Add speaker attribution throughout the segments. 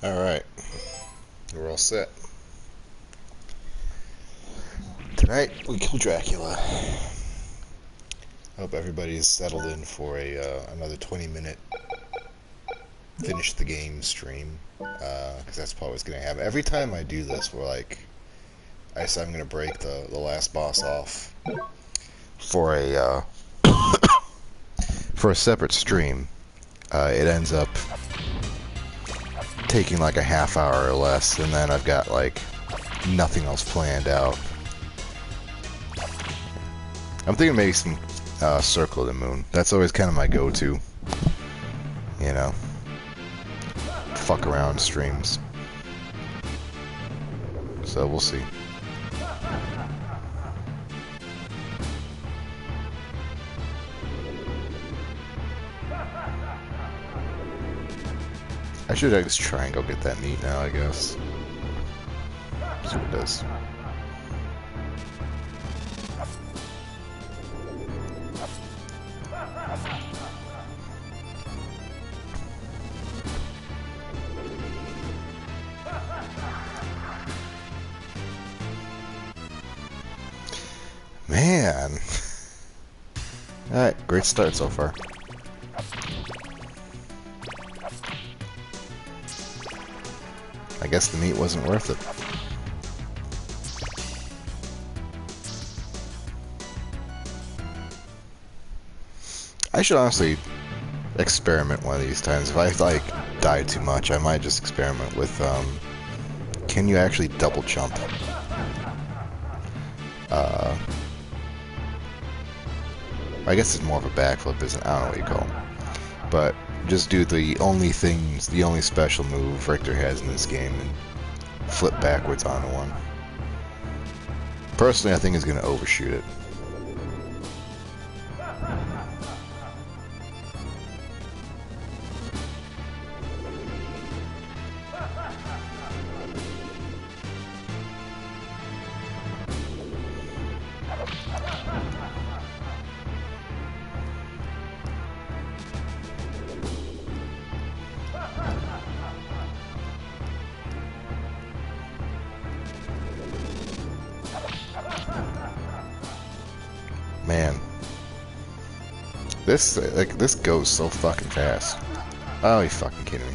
Speaker 1: Alright, we're all set. Tonight, we kill Dracula. Hope everybody's settled in for another 20-minute finish the game stream. Because that's probably what's going to happen. Every time I do this, I say I'm going to break the last boss off for for a separate stream. It ends up taking like a half hour or less, and then I've got like nothing else planned out. I'm thinking maybe some Circle of the Moon. That's always kind of my go-to. You know, fuck around streams. So we'll see. I should just try and go get that meat now, I guess. See what it does. Man! Alright, great start so far. I guess the meat wasn't worth it. I should honestly experiment one of these times. If I like die too much, I might just experiment with can you actually double jump? I guess it's more of a backflip, isn't it? I don't know what you call it. But just do the only special move Richter has in this game and flip backwards onto one. Personally, I think he's going to overshoot it. Man, this goes so fucking fast. Oh, you fucking kidding me?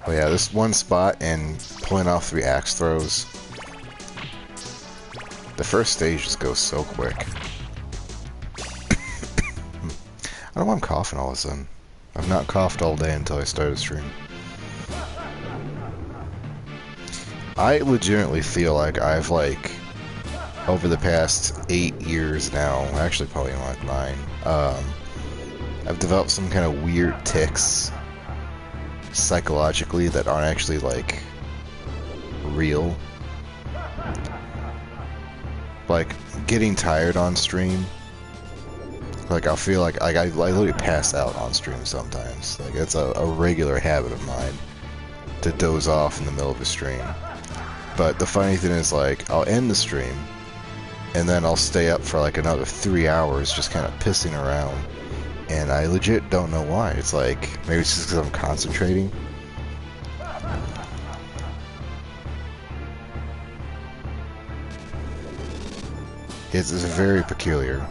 Speaker 1: Oh yeah, this one spot and pulling off 3 axe throws. The first stage just goes so quick. I don't know why I'm coughing all of a sudden. I've not coughed all day until I started stream. I legitimately feel like I've over the past 8 years now, actually probably like 9, I've developed some kind of weird tics psychologically that aren't actually real. Like getting tired on stream. I'll feel like I literally pass out on stream sometimes. It's a regular habit of mine to doze off in the middle of a stream. But the funny thing is, I'll end the stream, and then I'll stay up for another 3 hours just kind of pissing around. And I legit don't know why. It's maybe it's just because I'm concentrating. It's very peculiar.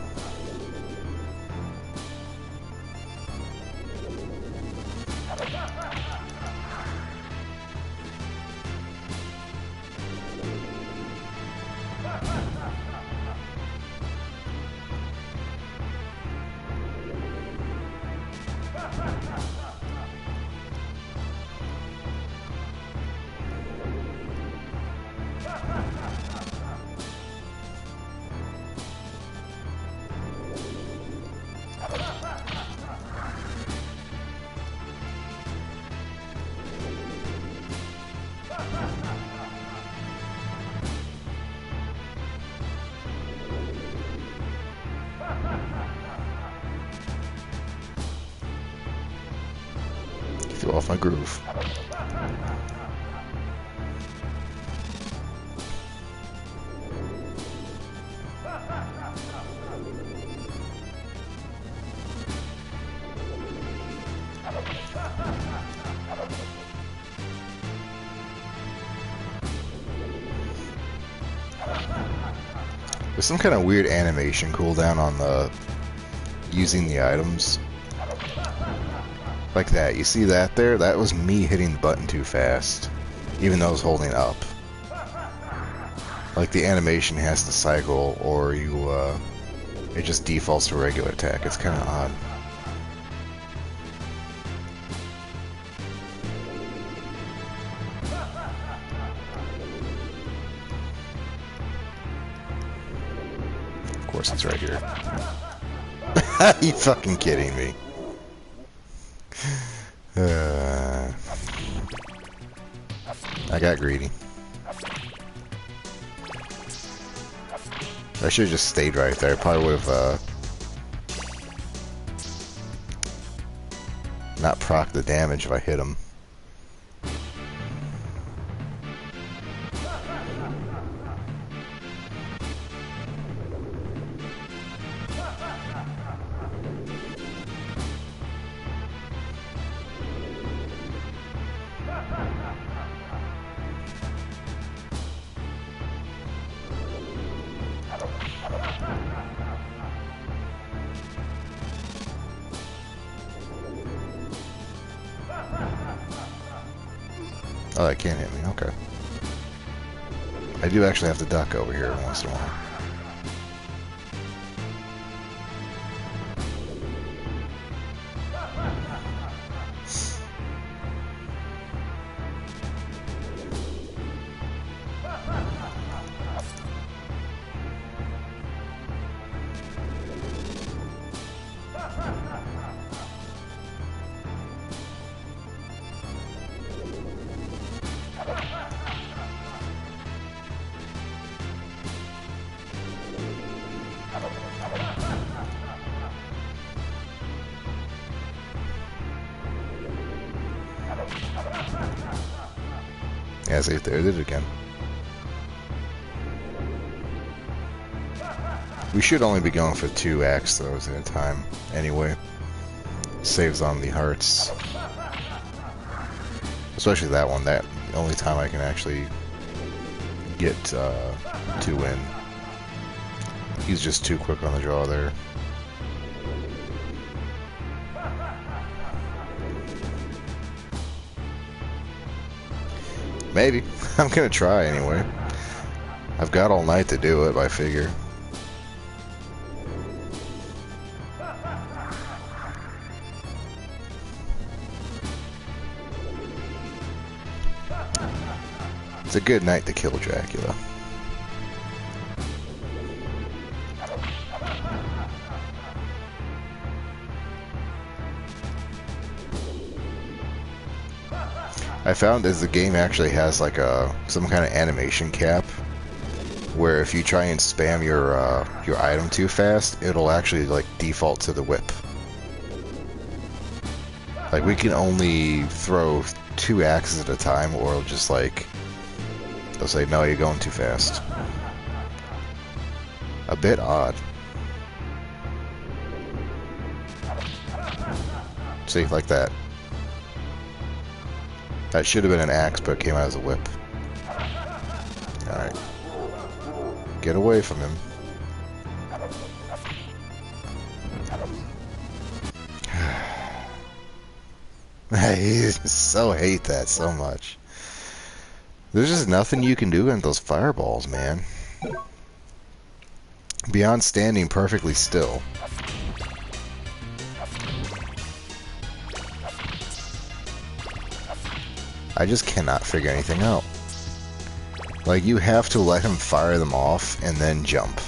Speaker 1: Feel off my groove. There's some kind of weird animation cooldown on the using the items. Like that. You see that there? That was me hitting the button too fast. Even though I was holding up. Like the animation has to cycle or you it just defaults to regular attack. It's kinda odd. Of course it's right here. Are you fucking kidding me? I got greedy. I should have just stayed right there. Probably would have not proc the damage if I hit him. Oh, that can't hit me. Okay. I do actually have to duck over here once in a while. Yeah, see, there it is again. We should only be going for 2 axe throws at a time, anyway. Saves on the hearts. Especially that one, that the only time I can actually get 2 in. He's just too quick on the draw there. Maybe. I'm gonna try anyway. I've got all night to do it, I figure. It's a good night to kill Dracula. I found as the game actually has like some kind of animation cap, where if you try and spam your item too fast, it'll actually like default to the whip. Like we can only throw 2 axes at a time, or it'll just like they'll say no, you're going too fast. A bit odd. See, like that. That should have been an axe, but it came out as a whip. Alright. Get away from him. I so hate that so much. There's just nothing you can do against those fireballs, man. Beyond standing perfectly still. I just cannot figure anything out. Like, you have to let him fire them off and then jump.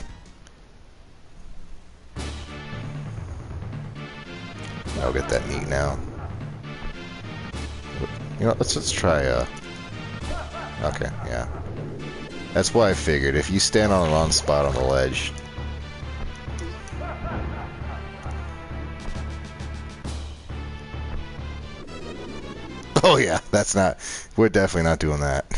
Speaker 1: I'll get that meat now. You know, let's try, okay, yeah. That's why I figured, if you stand on the wrong spot on the ledge... Oh yeah, that's not... We're definitely not doing that.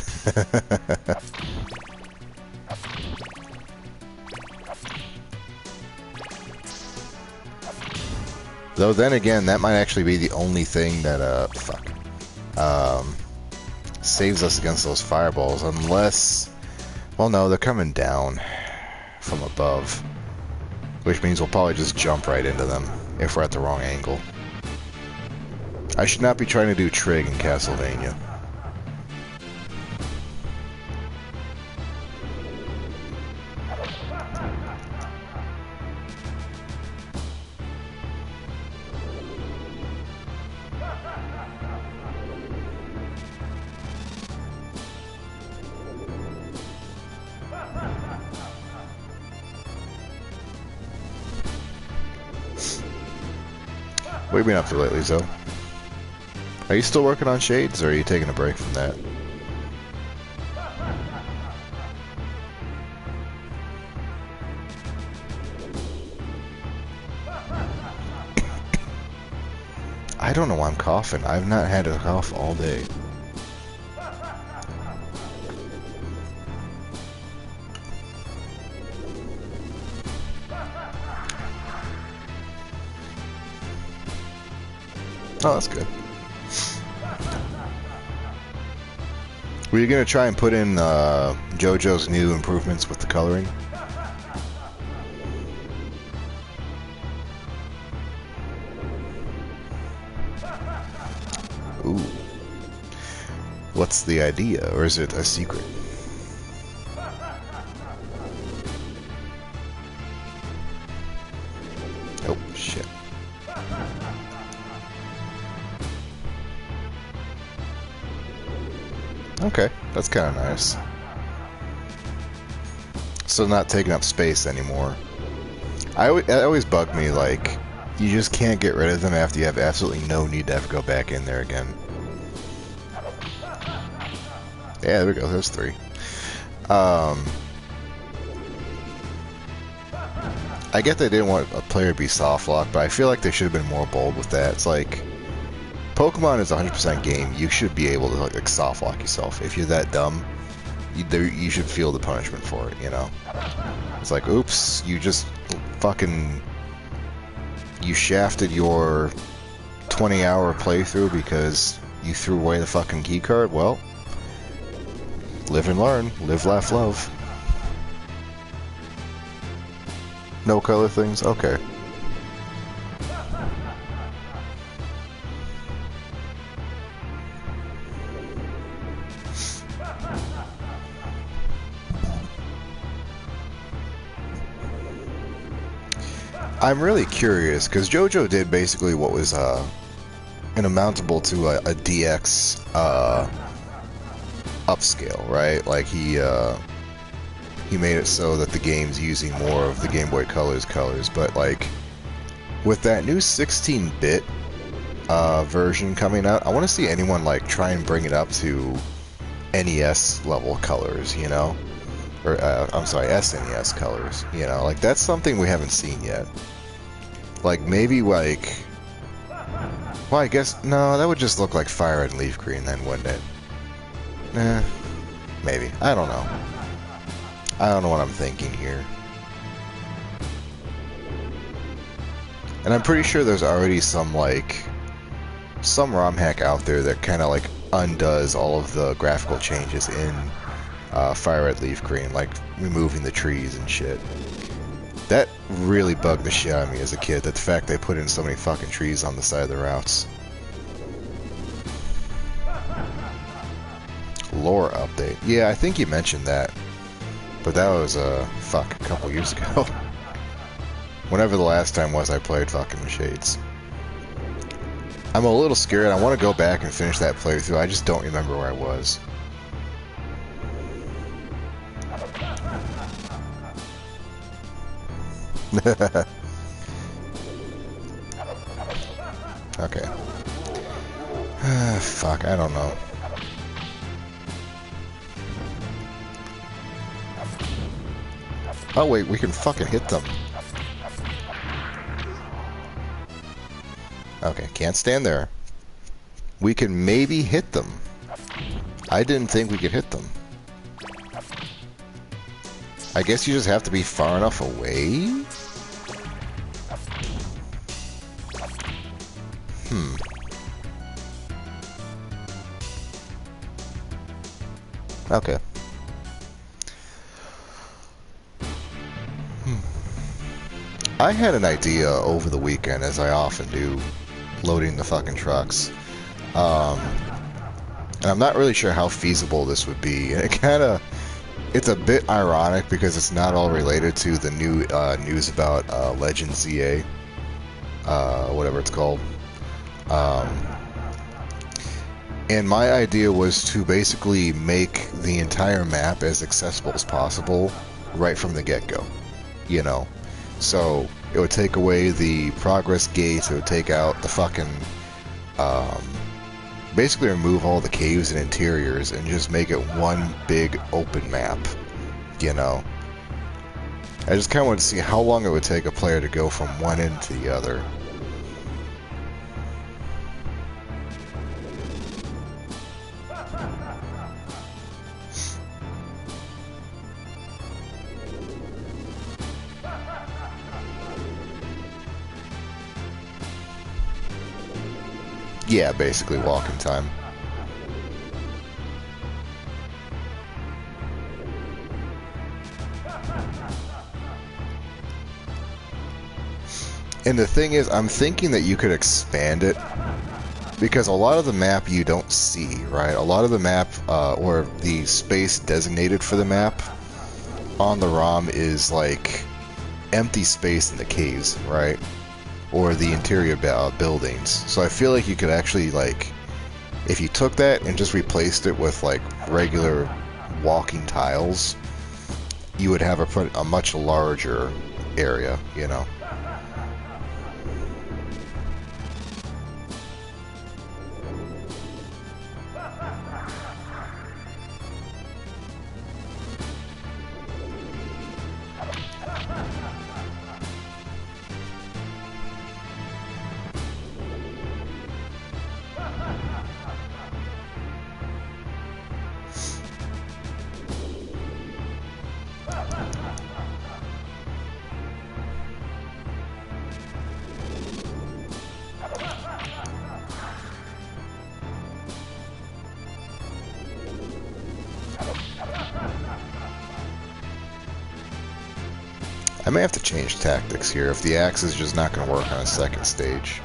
Speaker 1: Though then again, that might actually be the only thing that, saves us against those fireballs, unless... Well, no, they're coming down. from above. Which means we'll probably just jump right into them if we're at the wrong angle. I should not be trying to do trig in Castlevania. What have you been up to lately, Zoe? Are you still working on Shades, or are you taking a break from that? I don't know why I'm coughing. I've not had a cough all day. Oh, that's good. Were you gonna try and put in JoJo's new improvements with the coloring? Ooh. What's the idea, or is it a secret? Oh, shit. Okay, that's kind of nice. So not taking up space anymore. It always bugged me, like, you just can't get rid of them after you have absolutely no need to ever go back in there again. Yeah, there we go, there's 3. I get they didn't want a player to be soft locked, but I feel like they should have been more bold with that. It's like, Pokemon is a 100% game. You should be able to like soft lock yourself. If you're that dumb, you should feel the punishment for it, you know? It's like, oops, you just fucking... You shafted your 20-hour playthrough because you threw away the fucking keycard? Well, live and learn. Live, laugh, love. No color things? Okay. I'm really curious, because JoJo did basically what was inamountable to a DX upscale, right? Like he made it so that the game's using more of the Game Boy Color's colors, but like with that new 16-bit version coming out, I want to see anyone like try and bring it up to NES level colors, you know? Or I'm sorry, SNES colors, you know? Like that's something we haven't seen yet. Like maybe like, well, I guess no, that would just look like Fire Red and Leaf Green then, wouldn't it? Maybe. I don't know. I don't know what I'm thinking here. And I'm pretty sure there's already some like some ROM hack out there that kind of like undoes all of the graphical changes in Fire Red Leaf Green, like removing the trees and shit. That really bugged the shit out of me as a kid, that the fact they put in so many fucking trees on the side of the routes. Lore update. Yeah, I think you mentioned that. But that was, fuck, a couple years ago. Whenever the last time was I played fucking Shades. I'm a little scared. I want to go back and finish that playthrough. I just don't remember where I was. Okay. Fuck, I don't know. Oh wait, we can fucking hit them. Okay, can't stand there. We can maybe hit them. I didn't think we could hit them. I guess you just have to be far enough away? Okay. I had an idea over the weekend, as I often do, loading the fucking trucks. Um, and I'm not really sure how feasible this would be. And it's a bit ironic because it's not all related to the new news about Legend ZA, whatever it's called. Um, and my idea was to basically make the entire map as accessible as possible right from the get-go, you know. So it would take away the progress gates, it would take out the fucking, basically remove all the caves and interiors and just make it one big open map, you know. I just kind of want to see how long it would take a player to go from one end to the other. Yeah, basically walking time. And the thing is, I'm thinking that you could expand it, because a lot of the map you don't see, right? A lot of the map, or the space designated for the map on the ROM is like empty space in the caves, right? Or the interior buildings. So I feel like you could actually, like, if you took that and just replaced it with like regular walking tiles, you would have a much larger area, you know. I may have to change tactics here if the axe is just not going to work on a second stage.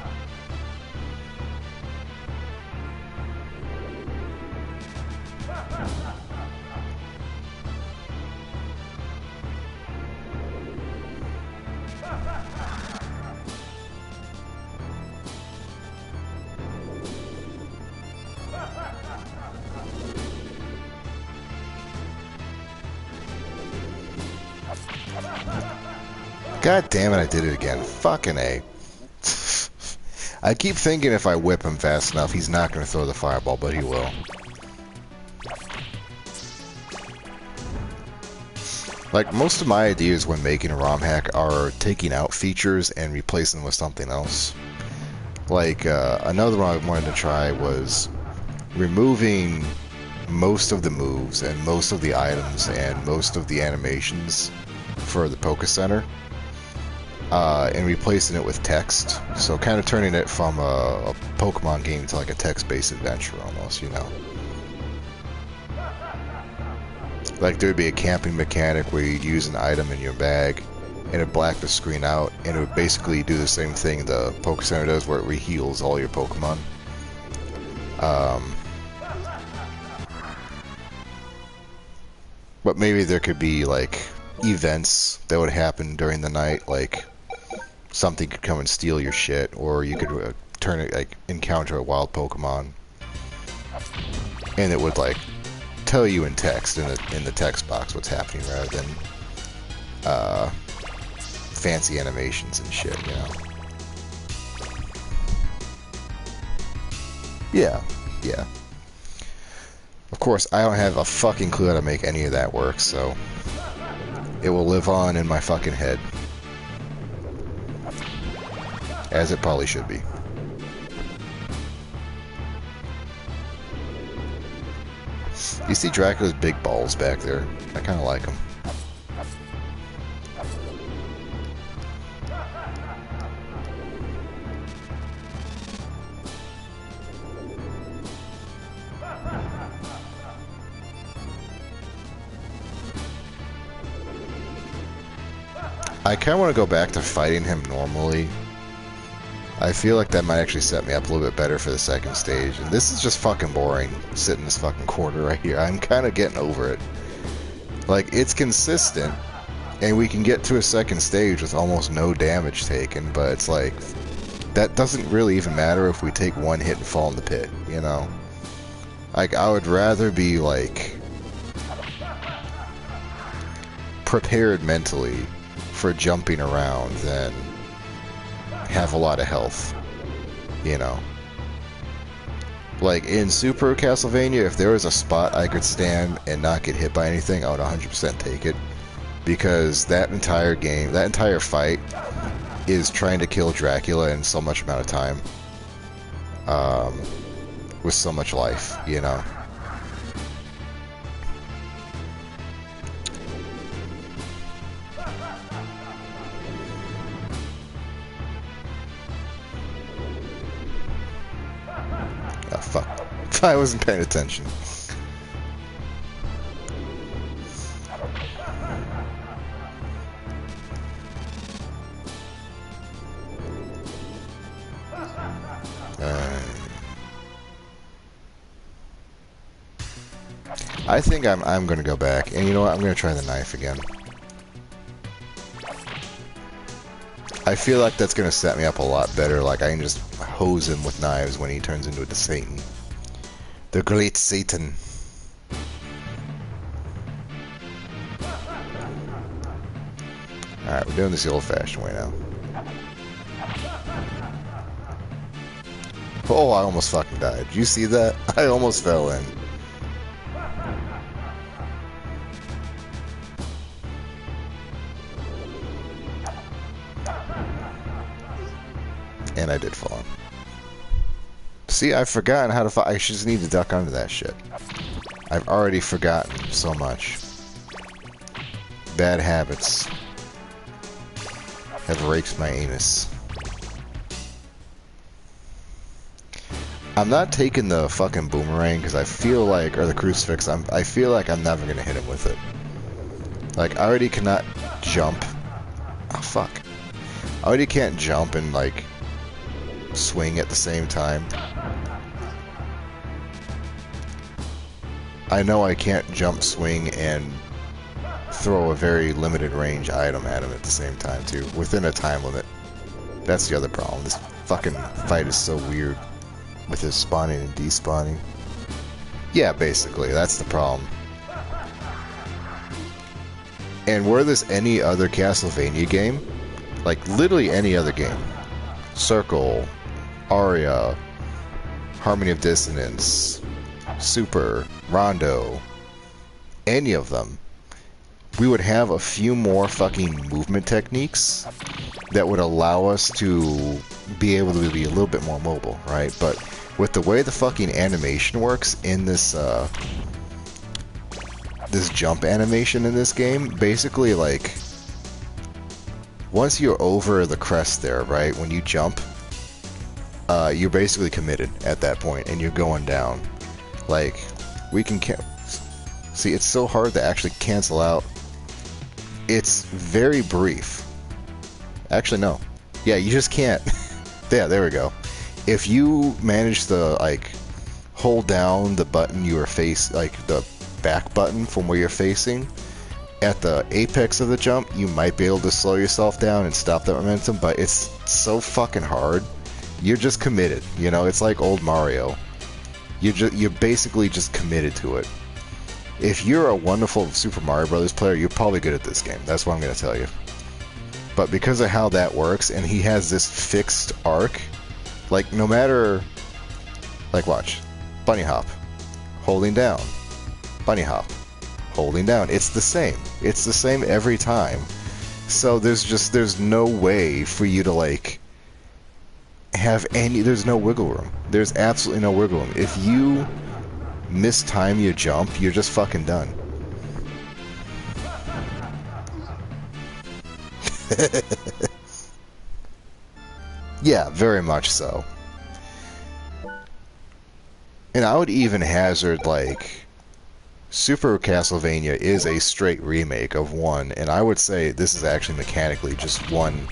Speaker 1: God damn it, I did it again. Fucking A. I keep thinking if I whip him fast enough, he's not going to throw the fireball, but he will. Like, most of my ideas when making a ROM hack are taking out features and replacing them with something else. Like, another one I wanted to try was removing most of the moves and most of the items and most of the animations for the Poké Center. And replacing it with text, so kind of turning it from a Pokemon game to like a text-based adventure almost, you know. Like there'd be a camping mechanic where you'd use an item in your bag, and it'd black the screen out, and it would basically do the same thing the Poké Center does, where it re-heals all your Pokemon. But maybe there could be like events that would happen during the night, like something could come and steal your shit, or you could turn it, like, encounter a wild Pokemon, and it would like tell you in text in the text box what's happening rather than fancy animations and shit, you know. Yeah, yeah. Of course, I don't have a fucking clue how to make any of that work, so it will live on in my fucking head. As it probably should be. You see Dracula's big balls back there? I kind of like them. I kind of want to go back to fighting him normally. I feel like that might actually set me up a little bit better for the second stage. And this is just fucking boring, sitting in this fucking corner right here. I'm kind of getting over it. Like, it's consistent, and we can get to a second stage with almost no damage taken, but it's like, that doesn't really even matter if we take one hit and fall in the pit, you know? Like, I would rather be, like, prepared mentally for jumping around than have a lot of health, you know? Like, in Super Castlevania, if there was a spot I could stand and not get hit by anything, I would 100% take it. Because that entire game, that entire fight, is trying to kill Dracula in so much amount of time. With so much life, you know? Oh, fuck. I wasn't paying attention. I think I'm gonna go back, and you know what? I'm gonna try the knife again. I feel like that's gonna set me up a lot better. Like I can just hose him with knives when he turns into the Satan, the great Satan. All right, we're doing this the old-fashioned way now. Oh, I almost fucking died. Did you see that? I almost fell in. And I did fall in. See, I've forgotten how to fight. I just need to duck under that shit. I've already forgotten so much. Bad habits have raked my anus. I'm not taking the fucking boomerang because I feel like, or the crucifix, I feel like I'm never gonna hit him with it. Like, I already cannot jump. Oh, fuck. I already can't jump and, like, swing at the same time. I know I can't jump, swing, and throw a very limited range item at him at the same time, too, within a time limit. That's the other problem. This fucking fight is so weird with his spawning and despawning. Yeah, basically, that's the problem. And were this any other Castlevania game, like literally any other game, Circle, Aria, Harmony of Dissonance, Super, Rondo, any of them, we would have a few more fucking movement techniques that would allow us to be able to be a little bit more mobile, right? But with the way the fucking animation works in this, this jump animation in this game, basically, like, once you're over the crest there, right, when you jump, you're basically committed at that point, and you're going down. Like, we can see, it's so hard to actually cancel out. It's very brief. Actually, no. Yeah, you just can't. Yeah, there we go. If you manage to, like, hold down the button you are like, the back button from where you're facing, at the apex of the jump, you might be able to slow yourself down and stop that momentum, but it's so fucking hard. You're just committed, you know? It's like old Mario. You're basically just committed to it. If you're a wonderful Super Mario Brothers player, you're probably good at this game. That's what I'm going to tell you. But because of how that works, and he has this fixed arc, like, no matter... Like, watch. Bunny hop. Holding down. Bunny hop. Holding down. It's the same. It's the same every time. So there's no way for you to, like, have any... There's no wiggle room. There's absolutely no wiggle room. If you mistime your jump, you're just fucking done. Yeah, very much so. And I would even hazard, like, Super Castlevania is a straight remake of 1, and I would say this is actually mechanically just 1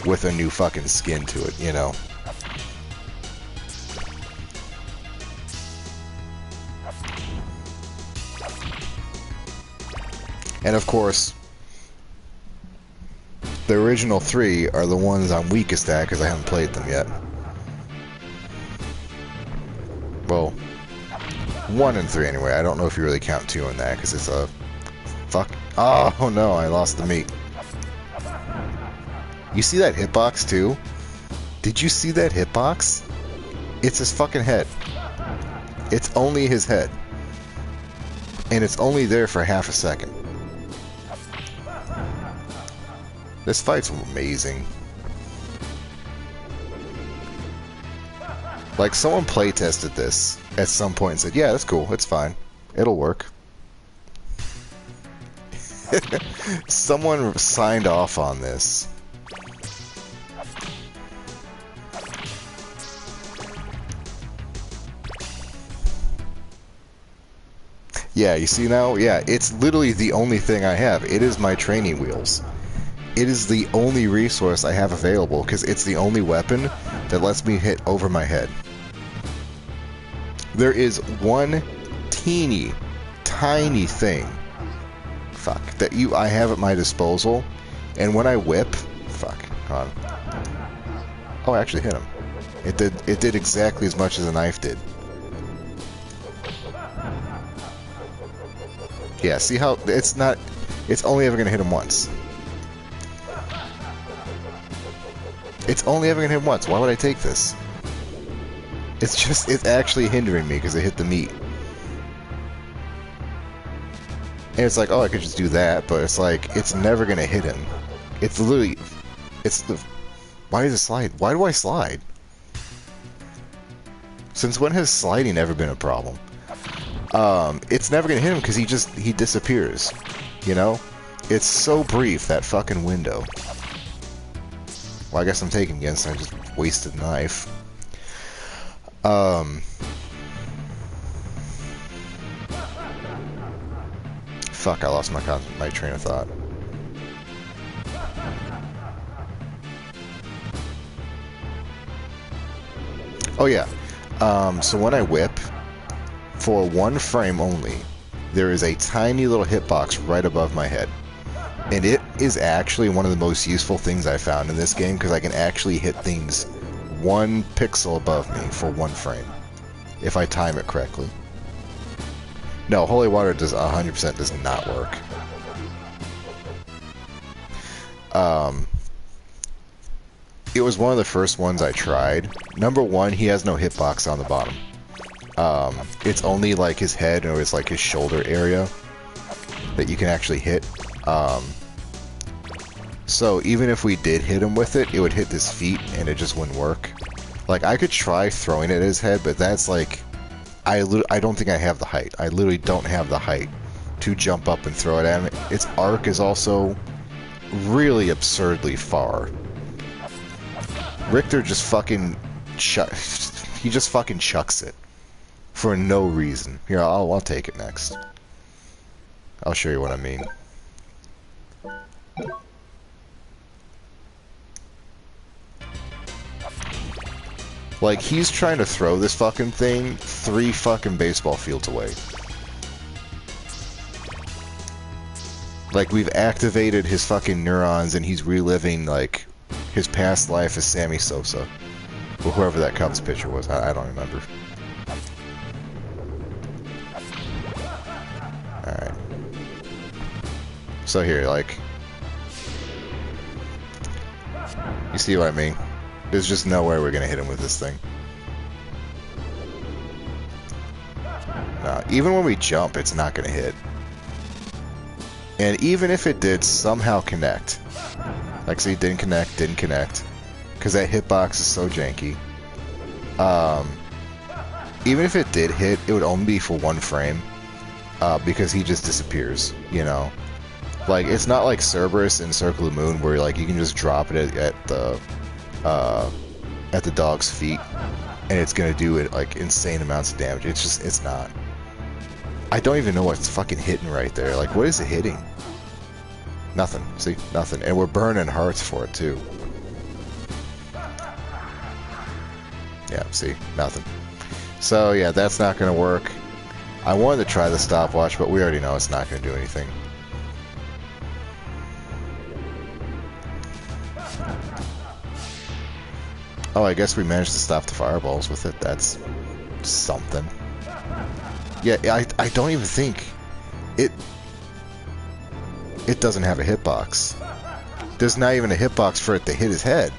Speaker 1: with a new fucking skin to it, you know? And of course, the original 3 are the ones I'm weakest at because I haven't played them yet. Well, 1 and 3 anyway. I don't know if you really count 2 in that because it's a... Fuck. Oh no, I lost the meat. You see that hitbox too? Did you see that hitbox? It's his fucking head. It's only his head. And it's only there for half a second. This fight's amazing. Like, someone playtested this at some point and said, yeah, that's cool, it's fine. It'll work. Someone signed off on this. Yeah, you see now? Yeah, it's literally the only thing I have. It is my training wheels. It is the only resource I have available because it's the only weapon that lets me hit over my head. There is one teeny, tiny thing, fuck, that I have at my disposal, and when I whip, fuck, hold on. Oh, I actually hit him. It did exactly as much as a knife did. Yeah, see how it's only ever gonna hit him once. It's only ever gonna hit him once. Why would I take this? It's actually hindering me because I hit the meat. And it's like, oh, I could just do that, but it's like, it's never gonna hit him. It's literally, why does it slide? Why do I slide? Since when has sliding ever been a problem? It's never gonna hit him because he disappears. You know? It's so brief, that fucking window. Well, I guess I'm taking against I just wasted a knife. Fuck, I lost my train of thought. Oh yeah. So when I whip, for 1 frame only, there is a tiny little hitbox right above my head. And it is actually one of the most useful things I found in this game because I can actually hit things 1 pixel above me for 1 frame, if I time it correctly. No, holy water 100% does not work. It was one of the first ones I tried. Number 1, he has no hitbox on the bottom. It's only like his head or it's like his shoulder area that you can actually hit. So even if we did hit him with it, it would hit his feet and it just wouldn't work. Like, I could try throwing it at his head, but that's like... I don't think I have the height. I literally don't have the height to jump up and throw it at him. Its arc is also really absurdly far. Richter just fucking... he just fucking chucks it. For no reason. Here, I'll take it next. I'll show you what I mean. Like, he's trying to throw this fucking thing 3 fucking baseball fields away. Like, we've activated his fucking neurons and he's reliving, like, his past life as Sammy Sosa. Or whoever that Cubs pitcher was. I don't remember. Alright. So here, like... You see what I mean? There's just no way we're gonna hit him with this thing. Even when we jump, it's not gonna hit. And even if it did somehow connect, like, see, didn't connect, because that hitbox is so janky. Even if it did hit, it would only be for 1 frame, because he just disappears, you know? Like, it's not like Cerberus in Circle of the Moon, where, like, you can just drop it at the dog's feet, and it's gonna do it like insane amounts of damage. It's not. I don't even know what's fucking hitting right there. Like, what is it hitting? Nothing. See? Nothing. And we're burning hearts for it, too. Yeah, see? Nothing. So, yeah, that's not going to work. I wanted to try the stopwatch, but we already know it's not going to do anything. Oh, I guess we managed to stop the fireballs with it. That's something. Yeah, I don't even think it doesn't have a hitbox. There's not even a hitbox for it to hit his head.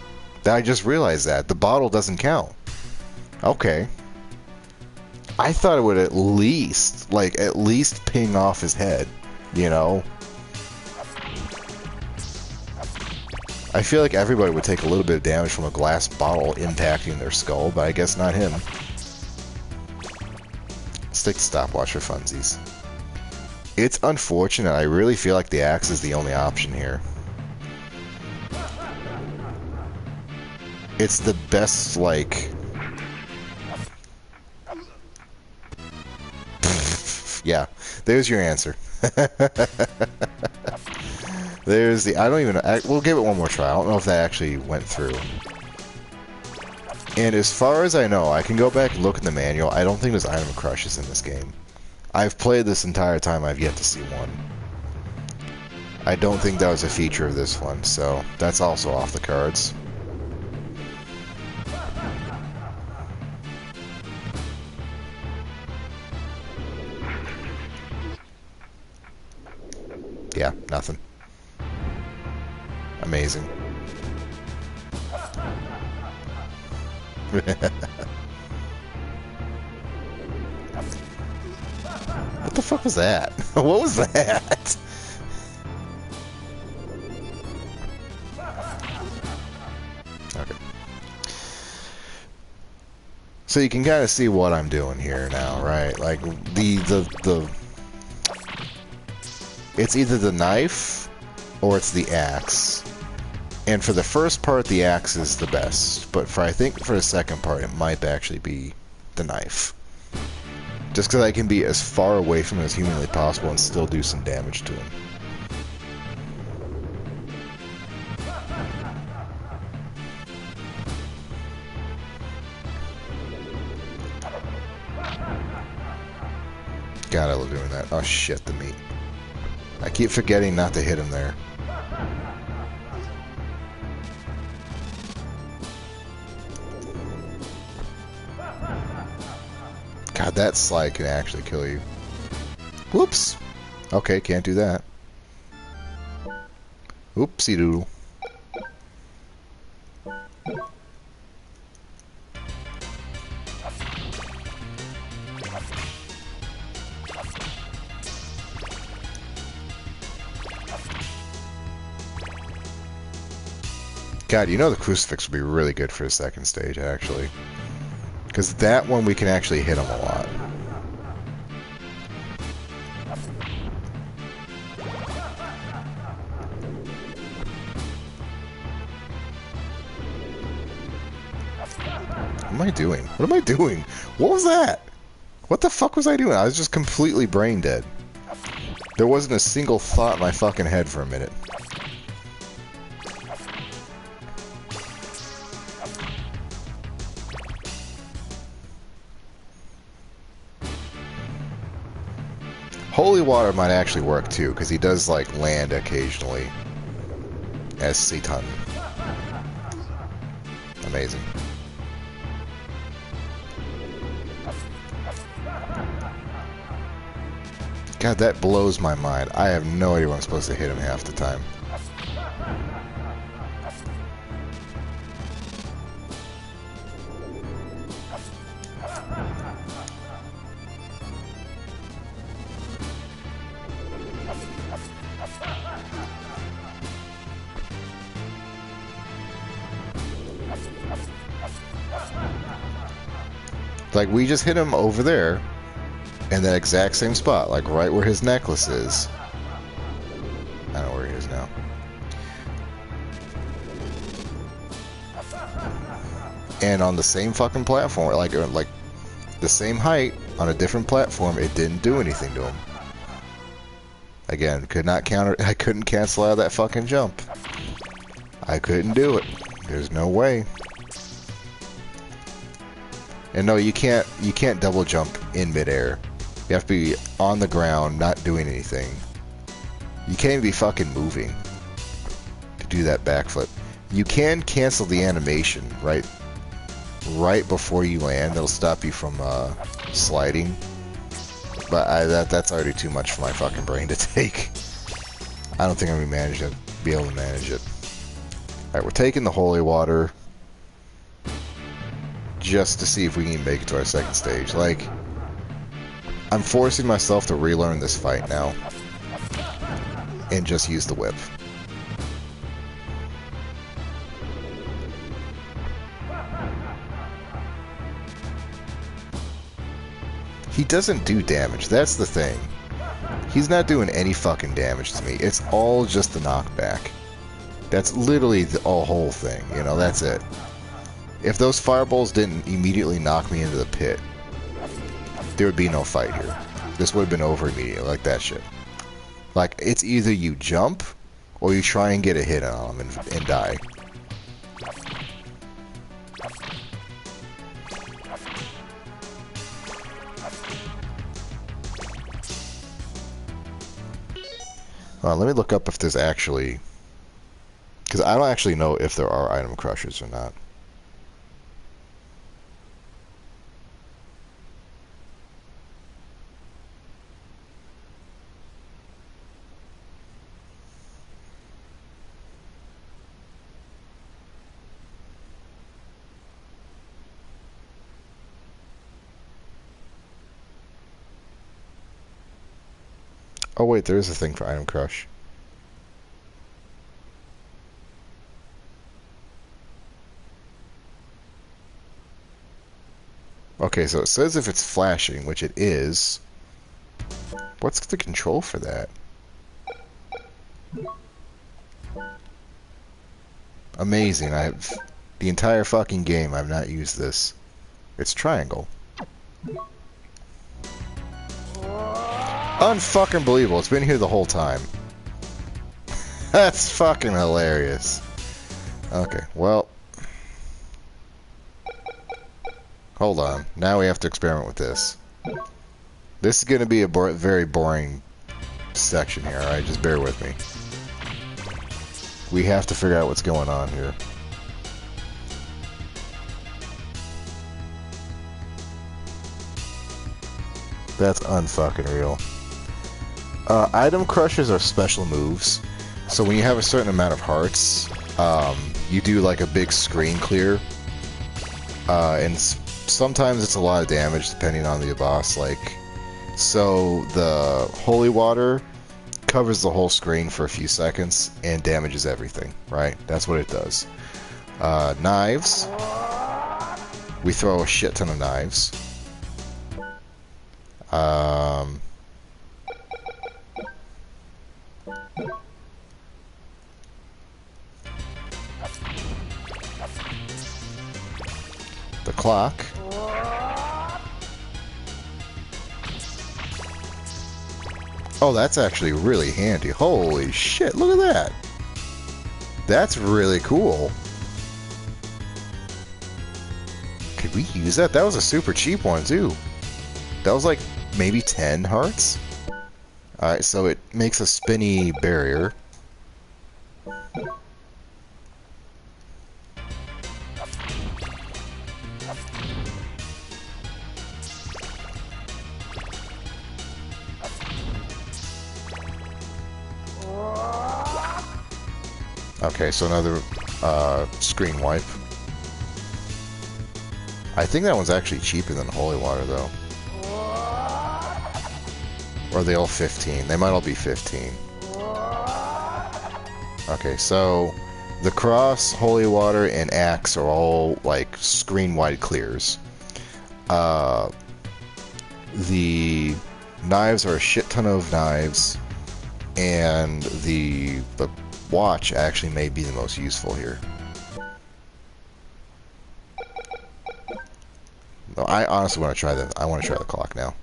Speaker 1: I just realized that. The bottle doesn't count. Okay. I thought it would at least ping off his head, you know? I feel like everybody would take a little bit of damage from a glass bottle impacting their skull, but I guess not him. Let's take the stopwatch for funsies. It's unfortunate. I really feel like the axe is the only option here. It's the best, like... yeah, there's your answer. There's the... I don't even know. We'll give it one more try. I don't know if that actually went through. And as far as I know, I can go back and look in the manual. I don't think there's item crushes in this game. I've played this entire time. I've yet to see one. I don't think that was a feature of this one, so that's also off the cards. Yeah, nothing. Amazing. What the fuck was that? What was that? Okay. So you can kind of see what I'm doing here now, right? Like the it's either the knife or it's the axe. And for the first part, the axe is the best. But I think for the second part, it might actually be the knife. Just because I can be as far away from it as humanly possible and still do some damage to him. God, I love doing that. Oh shit, the meat. I keep forgetting not to hit him there. God, that slide can actually kill you. Whoops. Okay, can't do that. Oopsie doodle. God, you know the crucifix would be really good for the second stage, actually. Because that one we can actually hit him a lot. What am I doing? What am I doing? What was that? What the fuck was I doing? I was just completely brain dead. There wasn't a single thought in my fucking head for a minute. Holy water might actually work too, because he does like land occasionally as Satan. Amazing. God, that blows my mind. I have no idea when I'm supposed to hit him half the time. Like, we just hit him over there, in that exact same spot, like right where his necklace is. I don't know where he is now. And on the same fucking platform, like the same height on a different platform, it didn't do anything to him. Again, I couldn't cancel out of that fucking jump. I couldn't do it. There's no way. And no, you can't double jump in midair. You have to be on the ground, not doing anything. You can't even be fucking moving to do that backflip. You can cancel the animation right before you land. It'll stop you from sliding. But that's already too much for my fucking brain to take. I don't think I'm gonna be able to manage it. Alright, we're taking the holy water just to see if we can make it to our second stage. Like, I'm forcing myself to relearn this fight now and just use the whip. He doesn't do damage, that's the thing. He's not doing any fucking damage to me. It's all just the knockback. That's literally the whole thing, you know, that's it. If those fireballs didn't immediately knock me into the pit, there would be no fight here. This would have been over immediately, like that shit. Like, it's either you jump, or you try and get a hit on him and die. Let me look up if there's actually... Because I don't actually know if there are item crushers or not. Oh wait, there is a thing for item crush. Okay, so it says if it's flashing, which it is. What's the control for that? Amazing, I've... The entire fucking game, I've not used this. It's triangle. Unfucking believable, it's been here the whole time. That's fucking hilarious. Okay, well... Hold on, now we have to experiment with this. This is gonna be a very boring section here, alright? Just bear with me. We have to figure out what's going on here. That's unfucking real. Item crushes are special moves. So when you have a certain amount of hearts, you do like a big screen clear. And sometimes it's a lot of damage depending on the boss. Like, so the holy water covers the whole screen for a few seconds and damages everything, right? That's what it does. Knives. We throw a shit ton of knives. The clock. Oh, that's actually really handy. Holy shit, look at that. That's really cool. Could we use that? That was a super cheap one, too. That was like maybe 10 hearts. Alright, so it makes a spinny barrier. Okay, so another screen wipe. I think that one's actually cheaper than Holy Water, though. Or are they all 15? They might all be 15. Okay, so the Cross, Holy Water, and Axe are all, like, screen-wide clears. The knives are a shit ton of knives, and the watch actually may be the most useful here. No, I honestly want to try the. I want to try the clock now.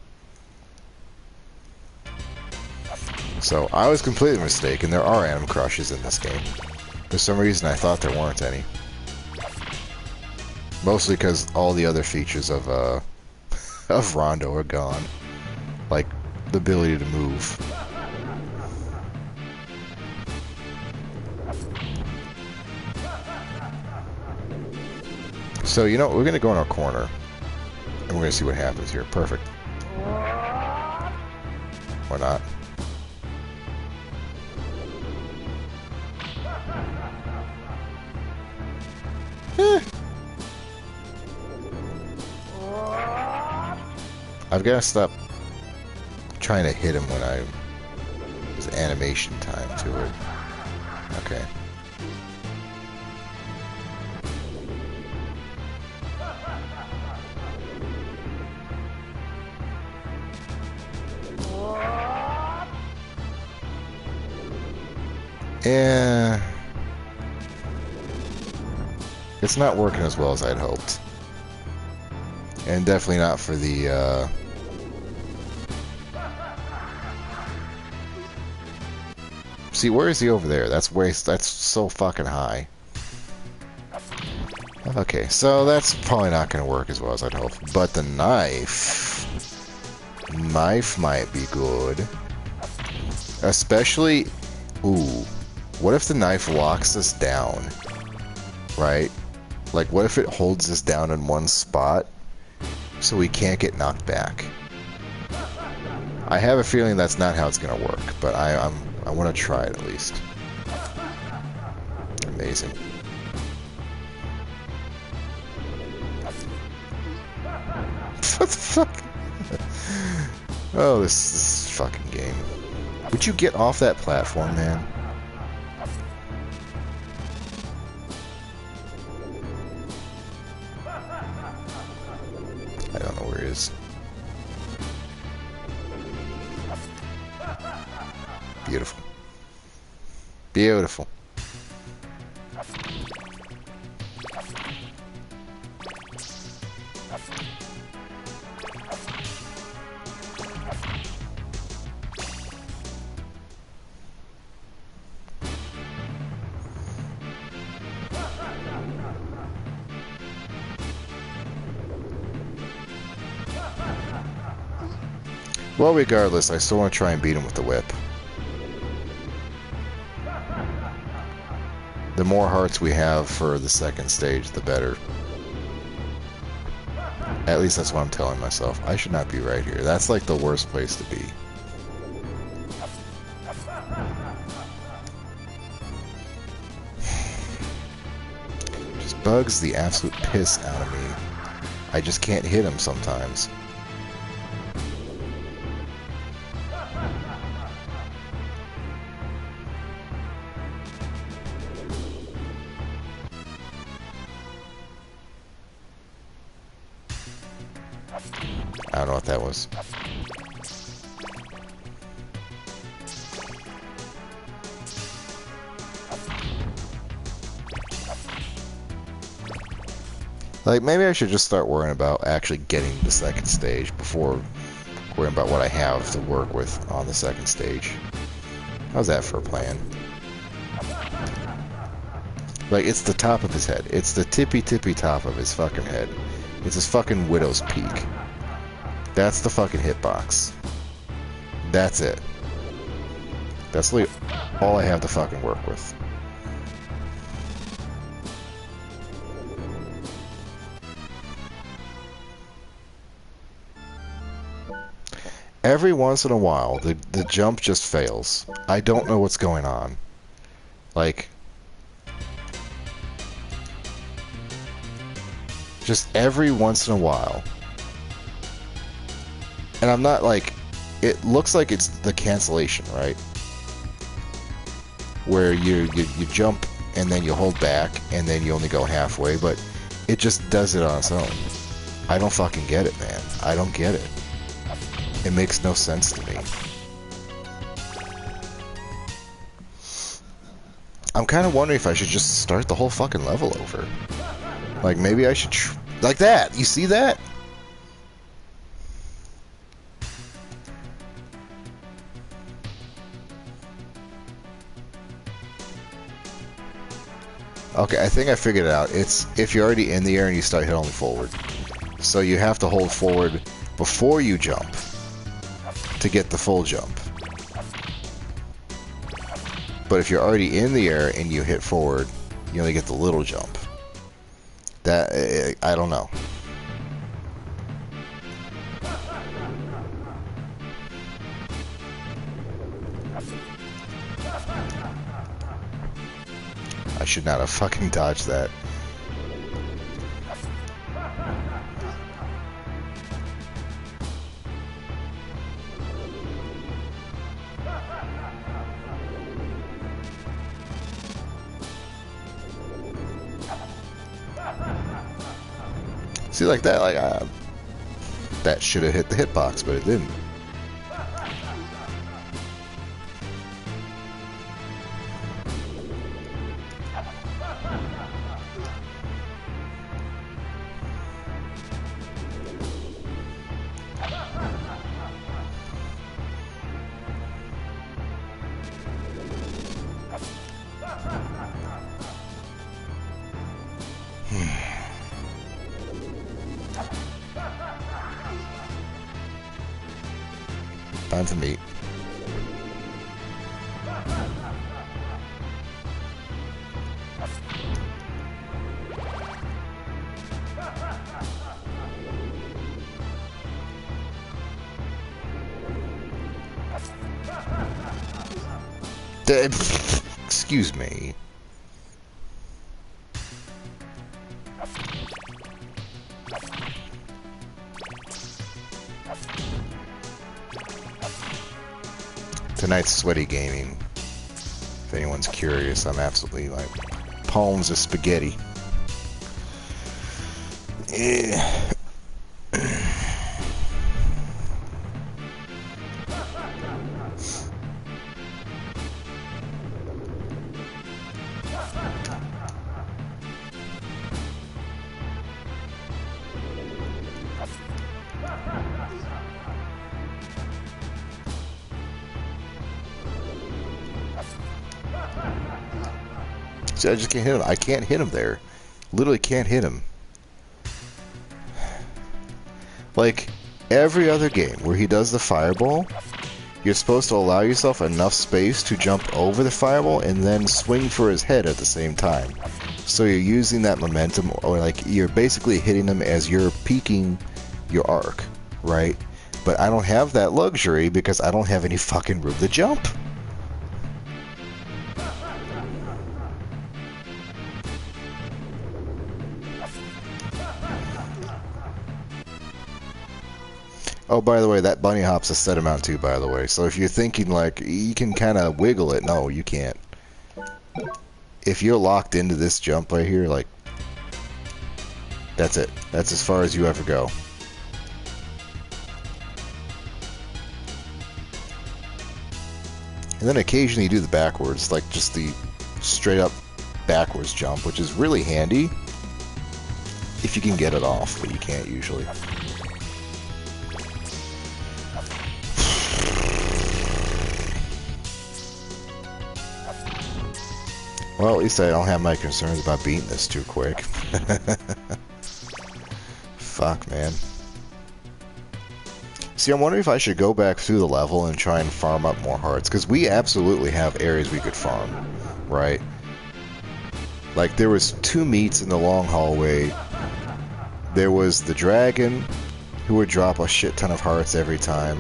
Speaker 1: So I was completely mistaken. There are Anim Crushes in this game. For some reason, I thought there weren't any. Mostly because all the other features of of Rondo are gone, like the ability to move. So you know, we're gonna go in our corner, and we're gonna see what happens here. Perfect. Or not. I've got to stop trying to hit him when there's animation time to it. Okay. Yeah. It's not working as well as I'd hoped. And definitely not for the, See, where is he over there? That's so fucking high. Okay, so that's probably not going to work as well as I'd hope. But the knife... Knife might be good. Especially... Ooh. What if the knife locks us down? Right? Like, what if it holds us down in one spot so we can't get knocked back? I have a feeling that's not how it's going to work, but I want to try it at least. Amazing. What the fuck? Oh, this fucking game. Would you get off that platform, man? I don't know where he is. Beautiful. Beautiful. Well, regardless, I still want to try and beat him with the whip. The more hearts we have for the second stage, the better. At least that's what I'm telling myself. I should not be right here. That's like the worst place to be. Just bugs the absolute piss out of me. I just can't hit him sometimes. I don't know what that was. Like, maybe I should just start worrying about actually getting to the second stage before worrying about what I have to work with on the second stage. How's that for a plan? Like, it's the top of his head. It's the tippy top of his fucking head. It's his fucking widow's peak. That's the fucking hitbox. That's it. That's literally all I have to fucking work with. Every once in a while, the jump just fails. I don't know what's going on. Like, just every once in a while. And I'm not like, it looks like it's the cancellation, right? Where you jump and then you hold back and then you only go halfway, but it just does it on its own. I don't fucking get it, man. I don't get it. It makes no sense to me. I'm kind of wondering if I should just start the whole fucking level over. Like, maybe I should like that. You see that? Okay, I think I figured it out. It's if you're already in the air and you start hitting forward. So you have to hold forward before you jump to get the full jump. But if you're already in the air and you hit forward, you only get the little jump. That, I don't know. I should not have fucking dodged that. See, like that, that should have hit the hitbox, but it didn't. Time to meet. Excuse me. Tonight's sweaty gaming. If anyone's curious, I'm absolutely like palms of spaghetti. See, I just can't hit him. I can't hit him there. Literally can't hit him. Like, every other game where he does the fireball, you're supposed to allow yourself enough space to jump over the fireball and then swing for his head at the same time. So you're using that momentum, or like, you're basically hitting him as you're peaking your arc, right? But I don't have that luxury because I don't have any fucking room to jump. Oh, by the way, that bunny hop's a set amount too, by the way. So if you're thinking, like, you can kind of wiggle it, no, you can't. If you're locked into this jump right here, like, that's it. That's as far as you ever go. And then occasionally you do the backwards, like just the straight up backwards jump, which is really handy if you can get it off, but you can't usually. Well, at least I don't have my concerns about beating this too quick. Fuck, man. See, I'm wondering if I should go back through the level and try and farm up more hearts, because we absolutely have areas we could farm, right? Like, there was 2 meats in the long hallway. There was the dragon, who would drop a shit ton of hearts every time.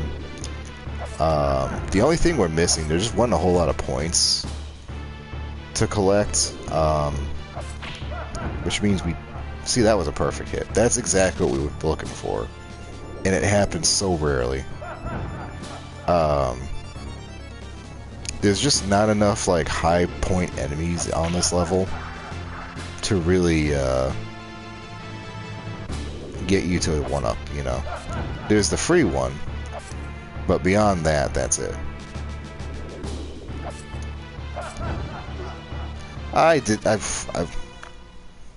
Speaker 1: The only thing we're missing, there just wasn't a whole lot of points to collect, which means we... See, that was a perfect hit. That's exactly what we were looking for. And it happens so rarely. There's just not enough, like, high point enemies on this level to really, get you to a 1-up, you know? There's the free one, but beyond that, that's it.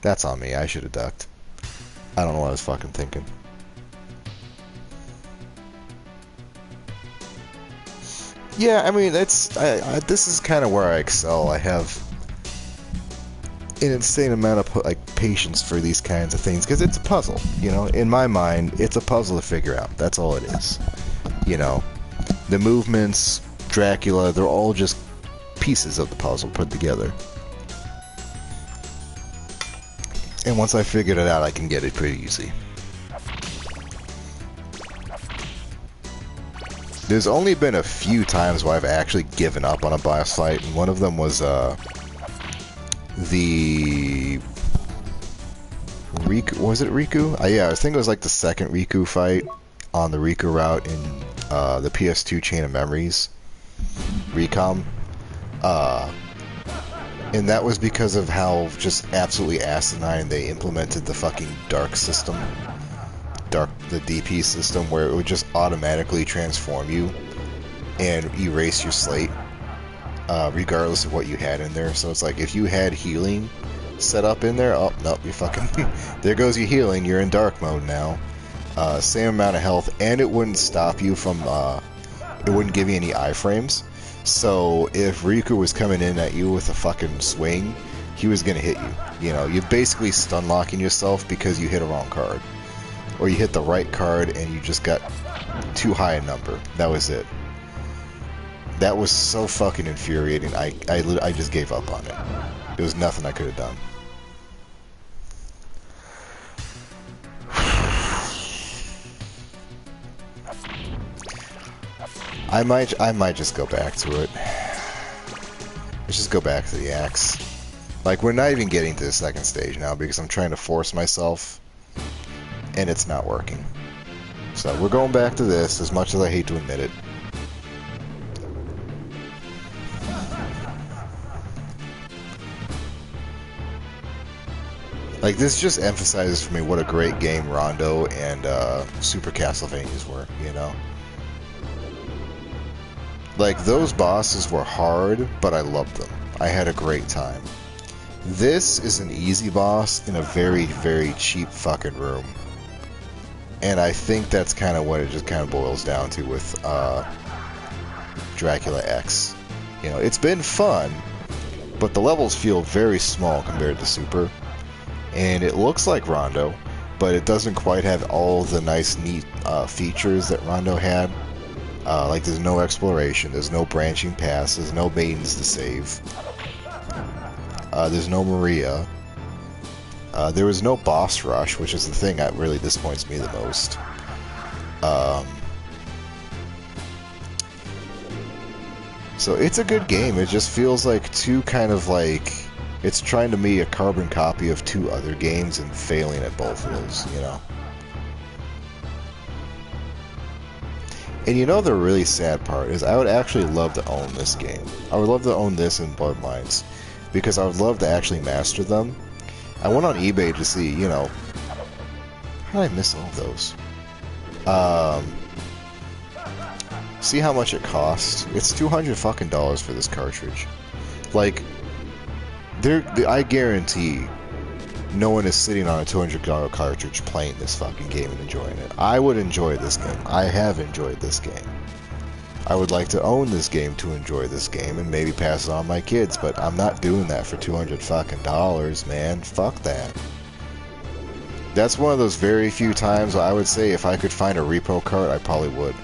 Speaker 1: That's on me. I should have ducked. I don't know what I was fucking thinking. Yeah, I mean, this is kind of where I excel. I have an insane amount of like patience for these kinds of things because it's a puzzle. You know, in my mind, it's a puzzle to figure out. That's all it is. You know, the movements, Dracula, they're all just pieces of the puzzle put together. And once I figured it out, I can get it pretty easy. There's only been a few times where I've actually given up on a boss fight, and one of them was the Riku. Was it Riku? Yeah, I think it was like the second Riku fight on the Riku route in the PS2 Chain of Memories, Recom. And that was because of how just absolutely asinine they implemented the fucking dark system. The DP system, where it would just automatically transform you and erase your slate, regardless of what you had in there. So it's like, if you had healing set up in there, oh, nope, you fucking... there goes your healing, you're in dark mode now. Same amount of health, and it wouldn't stop you from... it wouldn't give you any iframes. So if Riku was coming in at you with a fucking swing, he was gonna hit you. You know, you're basically stun locking yourself because you hit a wrong card. Or you hit the right card and you just got too high a number. That was it. That was so fucking infuriating. I just gave up on it. There was nothing I could have done. I might just go back to it. Let's just go back to the axe. Like, we're not even getting to the second stage now because I'm trying to force myself. And it's not working. So we're going back to this, as much as I hate to admit it. Like, this just emphasizes for me what a great game Rondo and Super Castlevanias were, you know? Like, those bosses were hard, but I loved them. I had a great time. This is an easy boss in a very, very cheap fucking room. And I think that's kind of what it just kind of boils down to with Dracula X. You know, it's been fun, but the levels feel very small compared to Super. And it looks like Rondo, but it doesn't quite have all the nice, neat features that Rondo had. Like, there's no exploration, there's no branching paths, there's no maidens to save. There's no Maria. There was no boss rush, which is the thing that really disappoints me the most. So it's a good game. It just feels like two kind of like... It's trying to be a carbon copy of two other games and failing at both of those, you know? And you know the really sad part is I would actually love to own this game. I would love to own this and Bloodlines, because I would love to actually master them. I went on eBay to see, you know, how did I miss all of those? See how much it costs. It's $200 fucking for this cartridge. Like, I guarantee no one is sitting on a $200 cartridge playing this fucking game and enjoying it. I would enjoy this game. I have enjoyed this game. I would like to own this game to enjoy this game and maybe pass it on to my kids, but I'm not doing that for $200 fucking dollars, man. Fuck that. That's one of those very few times I would say if I could find a repo cart, I probably would.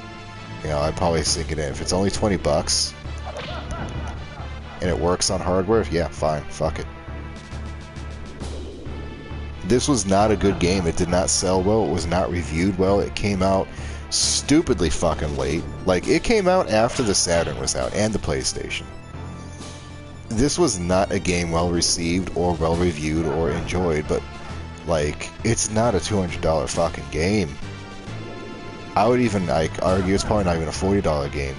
Speaker 1: You know, I'd probably sink it in. If it's only $20 and it works on hardware, yeah, fine. Fuck it. This was not a good game. It did not sell well. It was not reviewed well. It came out stupidly fucking late. Like, it came out after the Saturn was out and the PlayStation. This was not a game well received or well reviewed or enjoyed, but like, it's not a $200 fucking game. I would even like argue it's probably not even a $40 game.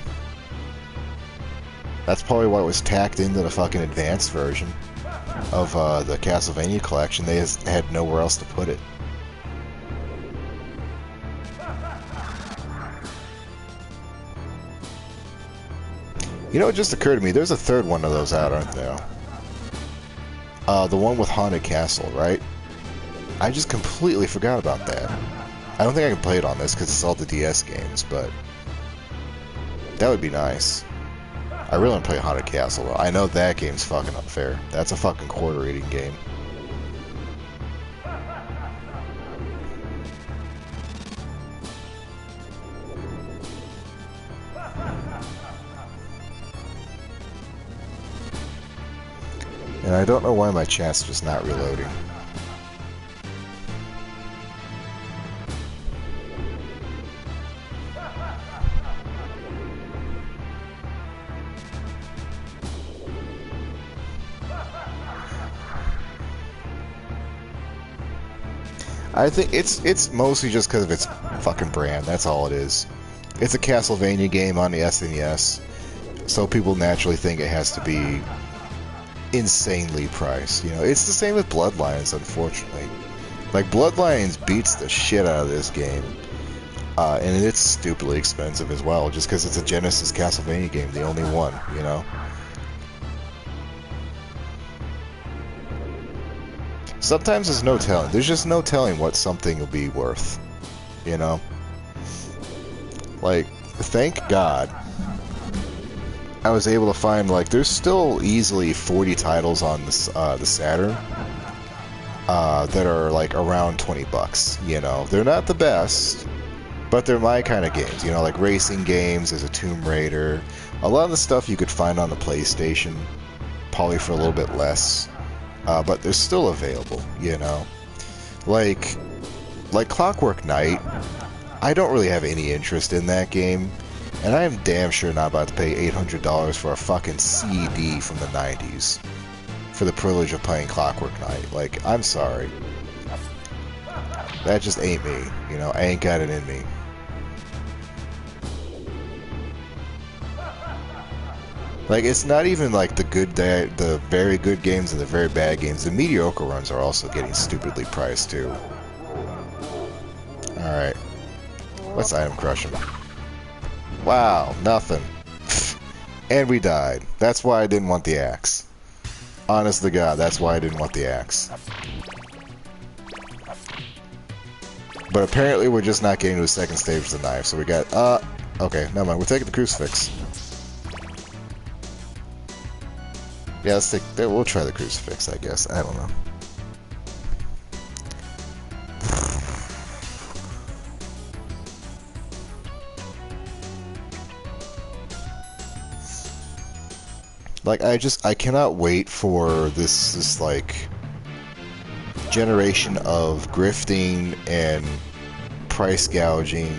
Speaker 1: That's probably why it was tacked into the fucking advanced version of the Castlevania collection. They just had nowhere else to put it. You know, it just occurred to me, there's a third one of those out, aren't there? The one with Haunted Castle, right? I just completely forgot about that. I don't think I can play it on this because it's all the DS games, but that would be nice. I really want to play Haunted Castle, though. I know that game's fucking unfair. That's a fucking quarter-rating game. And I don't know why my chat's just not reloading. I think it's mostly just because of its fucking brand. That's all it is. It's a Castlevania game on the SNES, so people naturally think it has to be insanely priced. You know, it's the same with Bloodlines, unfortunately. Like, Bloodlines beats the shit out of this game, and it's stupidly expensive as well, just because it's a Genesis Castlevania game, the only one, you know? Sometimes there's no telling. There's just no telling what something will be worth, you know? Like, thank God I was able to find, like, there's still easily 40 titles on the Saturn that are, like, around 20 bucks, you know? They're not the best, but they're my kind of games, you know? Like, racing games, there's a Tomb Raider. A lot of the stuff you could find on the PlayStation, probably for a little bit less. But they're still available, you know? Like Clockwork Knight, I don't really have any interest in that game, and I am damn sure not about to pay $800 for a fucking CD from the 90s for the privilege of playing Clockwork Knight. Like, I'm sorry. That just ain't me, you know? I ain't got it in me. Like, it's not even like the very good games and the very bad games. The mediocre ones are also getting stupidly priced too. Alright. Let's item crush him. Wow, nothing. And we died. That's why I didn't want the axe. Honest to God, that's why I didn't want the axe. But apparently we're just not getting to the second stage with the knife, so we got, okay, never mind, we're taking the crucifix. Yeah, let's take, we'll try the crucifix, I guess. I don't know. Like, I cannot wait for this like, generation of grifting and price gouging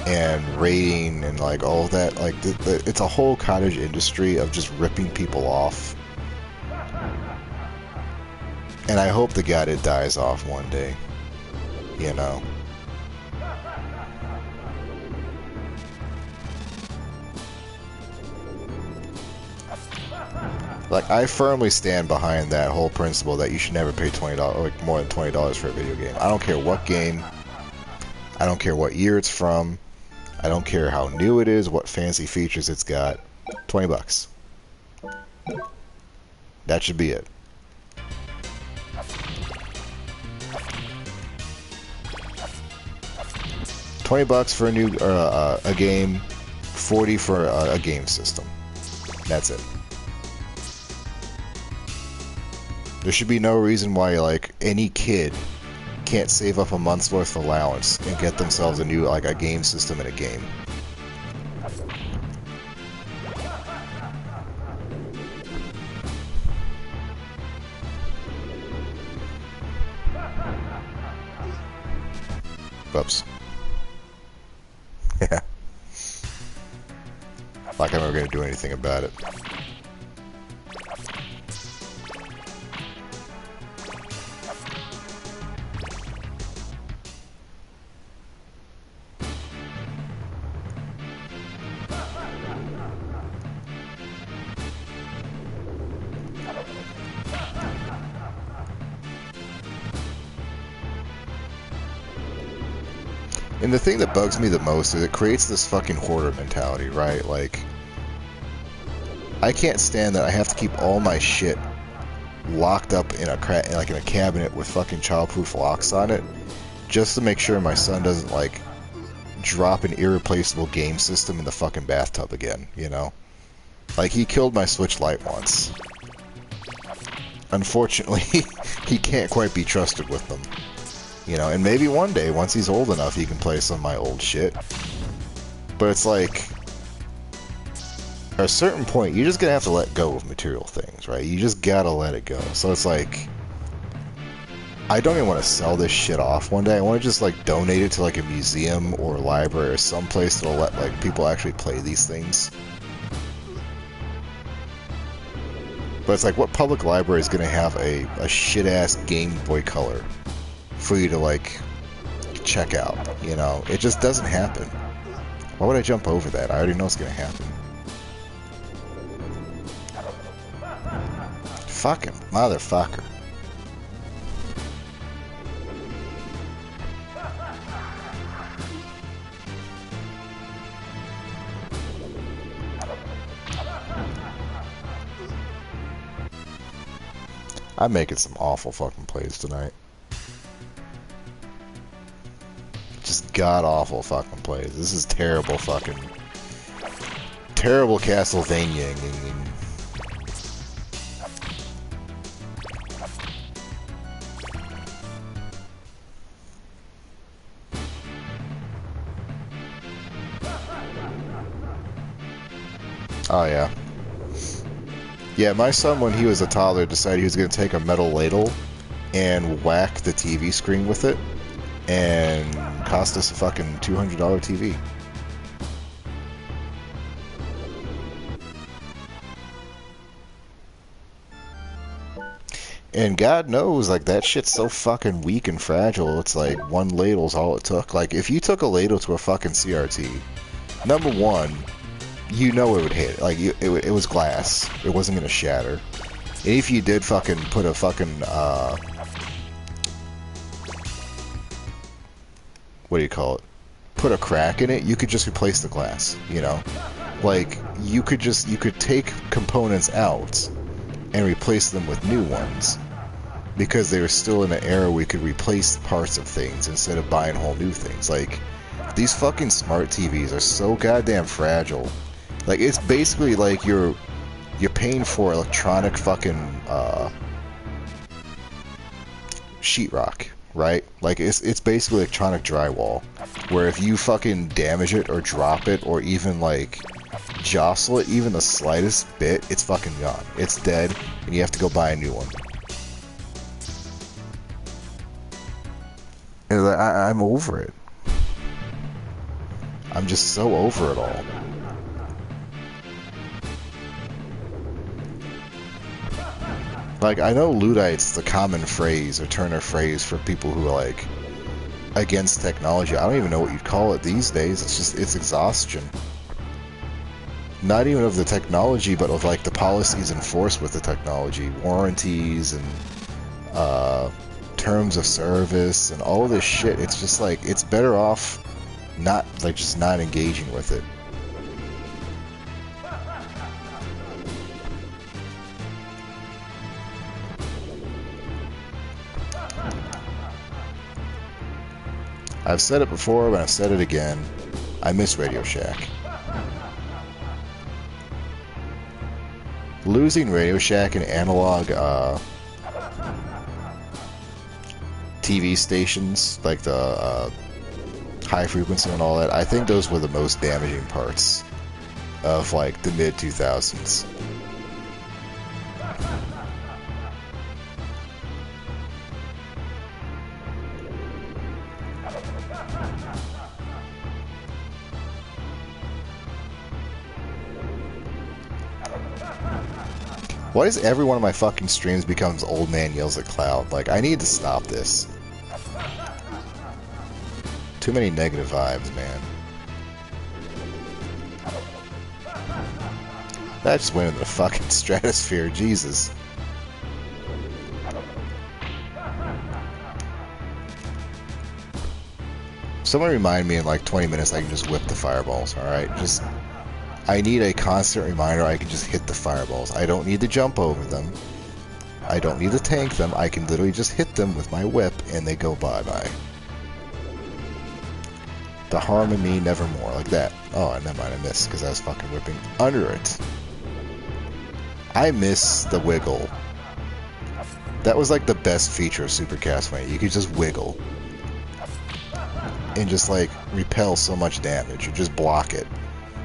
Speaker 1: and raiding and like all of that. Like, it's a whole cottage industry of just ripping people off. And I hope to God it dies off one day, you know. Like, I firmly stand behind that whole principle that you should never pay $20, like more than $20 for a video game. I don't care what game. I don't care what year it's from. I don't care how new it is, what fancy features it's got. 20 bucks. That should be it. $20 for a new a game, 40 for a game system. That's it. There should be no reason why, like, any kid can't save up a month's worth of allowance and get themselves a new, like, a game system and a game. Oops. Yeah. Like I'm ever gonna do anything about it. And the thing that bugs me the most is it creates this fucking hoarder mentality, right? Like, I can't stand that I have to keep all my shit locked up in a like in a cabinet with fucking childproof locks on it, just to make sure my son doesn't, like, drop an irreplaceable game system in the fucking bathtub again, you know? Like, he killed my Switch Lite once. Unfortunately, he can't quite be trusted with them. You know, and maybe one day, once he's old enough, he can play some of my old shit. But it's like, at a certain point, you're just gonna have to let go of material things, right? You just gotta let it go. So it's like, I don't even want to sell this shit off one day. I want to just like donate it to like a museum or a library or someplace that'll let like people actually play these things. But it's like, what public library is gonna have a shit-ass Game Boy Color for you to like check out? You know, it just doesn't happen. Why would I jump over that? I already know it's gonna happen. Fucking motherfucker. I'm making some awful fucking plays tonight. Just god-awful fucking plays. This is terrible fucking... terrible Castlevania. Oh yeah. Yeah, my son, when he was a toddler, decided he was going to take a metal ladle and whack the TV screen with it, and cost us a fucking $200 TV. And God knows, like, that shit's so fucking weak and fragile, it's like one ladle's all it took. Like, if you took a ladle to a fucking CRT, number one, you know it would hit. Like, it was glass. It wasn't gonna shatter. And if you did fucking put a fucking, what do you call it? Put a crack in it, you could just replace the glass, you know? Like, you could take components out and replace them with new ones. Because they were still in an era where you could replace parts of things instead of buying whole new things. Like, these fucking smart TVs are so goddamn fragile. Like, it's basically like you're paying for electronic fucking sheetrock, right? Like, it's basically electronic drywall, where if you fucking damage it or drop it or even like jostle it even the slightest bit, it's fucking gone. It's dead, and you have to go buy a new one. And I'm over it. I'm just so over it all. Like, I know Luddite's the common phrase or turn of phrase for people who are like against technology. I don't even know what you'd call it these days. It's exhaustion. Not even of the technology, but of like the policies enforced with the technology, warranties and terms of service and all of this shit. It's just like, it's better off not engaging with it. I've said it before, but I've said it again. I miss Radio Shack. Losing Radio Shack and analog TV stations, like the high frequency and all that, I think those were the most damaging parts of like the mid-2000s. Why does every one of my fucking streams becomes Old Man Yells at Cloud? Like, I need to stop this. Too many negative vibes, man. That just went into the fucking stratosphere, Jesus. Someone remind me in like 20 minutes I can just whip the fireballs, alright? Just... I need a constant reminder I can just hit the fireballs. I don't need to jump over them. I don't need to tank them. I can literally just hit them with my whip and they go bye-bye. The harm in me nevermore. Like that. Oh, never mind, I missed because I was fucking whipping under it. I miss the wiggle. That was like the best feature of Super Castlevania. You could just wiggle. And just like repel so much damage or just block it.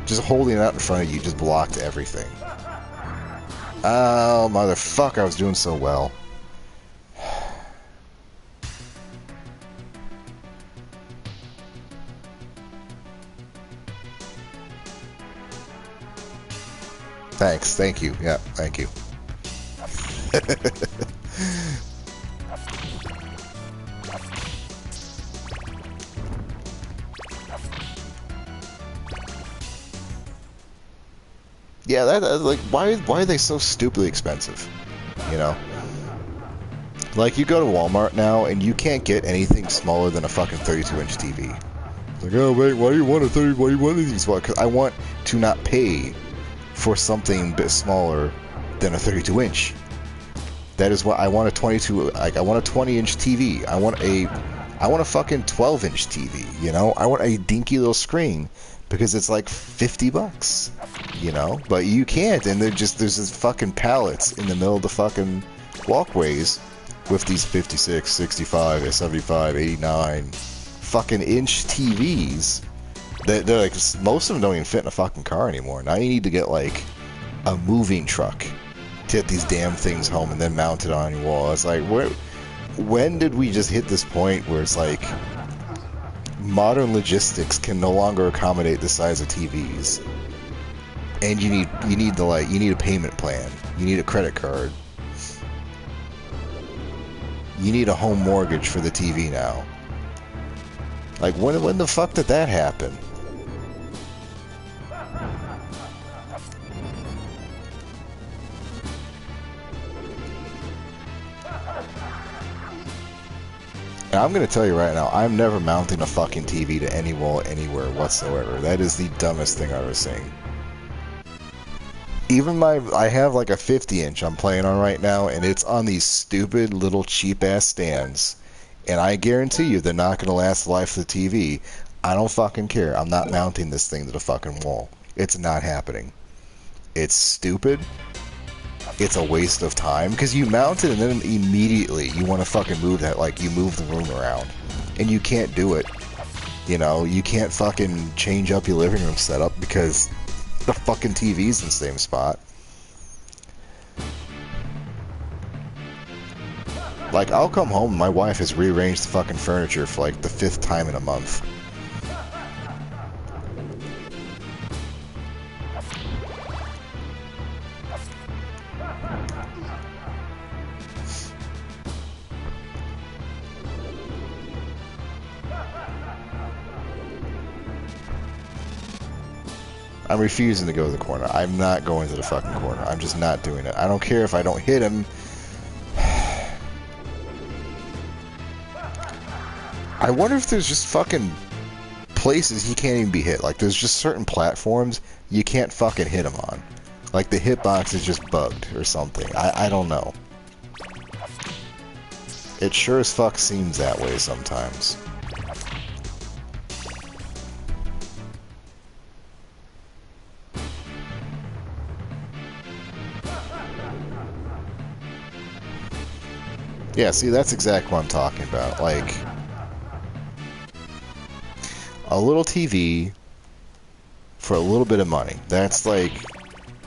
Speaker 1: Just holding it out in front of you just blocked everything. Oh, motherfucker, I was doing so well. Thanks, thank you. Yeah, thank you. Yeah, that like why are they so stupidly expensive? You know? Like you go to Walmart now and you can't get anything smaller than a fucking 32-inch TV. It's like, oh wait, why do you want why do you want these small? Because I want to not pay for something a bit smaller than a 32-inch. That is what I want. A 22, like I want a 20-inch TV. I want a fucking 12-inch TV. You know, I want a dinky little screen because it's like $50. You know, but you can't, and there's this fucking pallets in the middle of the fucking walkways with these 56, 65, 75, 89 fucking inch TVs that they're like, most of them don't even fit in a fucking car anymore. Now you need to get like a moving truck to get these damn things home and then mount it on your wall. It's like, when did we just hit this point where it's like modern logistics can no longer accommodate the size of TVs? And you need a payment plan. You need a credit card. You need a home mortgage for the TV now. Like when the fuck did that happen? And I'm gonna tell you right now, I'm never mounting a fucking TV to any wall anywhere whatsoever. That is the dumbest thing I've ever seen. Even I have like a 50-inch I'm playing on right now, and it's on these stupid little cheap-ass stands. And I guarantee you they're not going to last the life of the TV. I don't fucking care. I'm not mounting this thing to the fucking wall. It's not happening. It's stupid. It's a waste of time. Because you mount it and then immediately you want to fucking move that, like you move the room around. And you can't do it. You know, you can't fucking change up your living room setup because the fucking TV's in the same spot. Like, I'll come home and my wife has rearranged the fucking furniture for like the 5th time in a month. I'm refusing to go to the corner. I'm not going to the fucking corner. I'm just not doing it. I don't care if I don't hit him. I wonder if there's just fucking places he can't even be hit. Like, there's just certain platforms you can't fucking hit him on. Like, the hitbox is just bugged or something. I don't know. It sure as fuck seems that way sometimes. Yeah, see, that's exactly what I'm talking about. Like, a little TV for a little bit of money. That's like,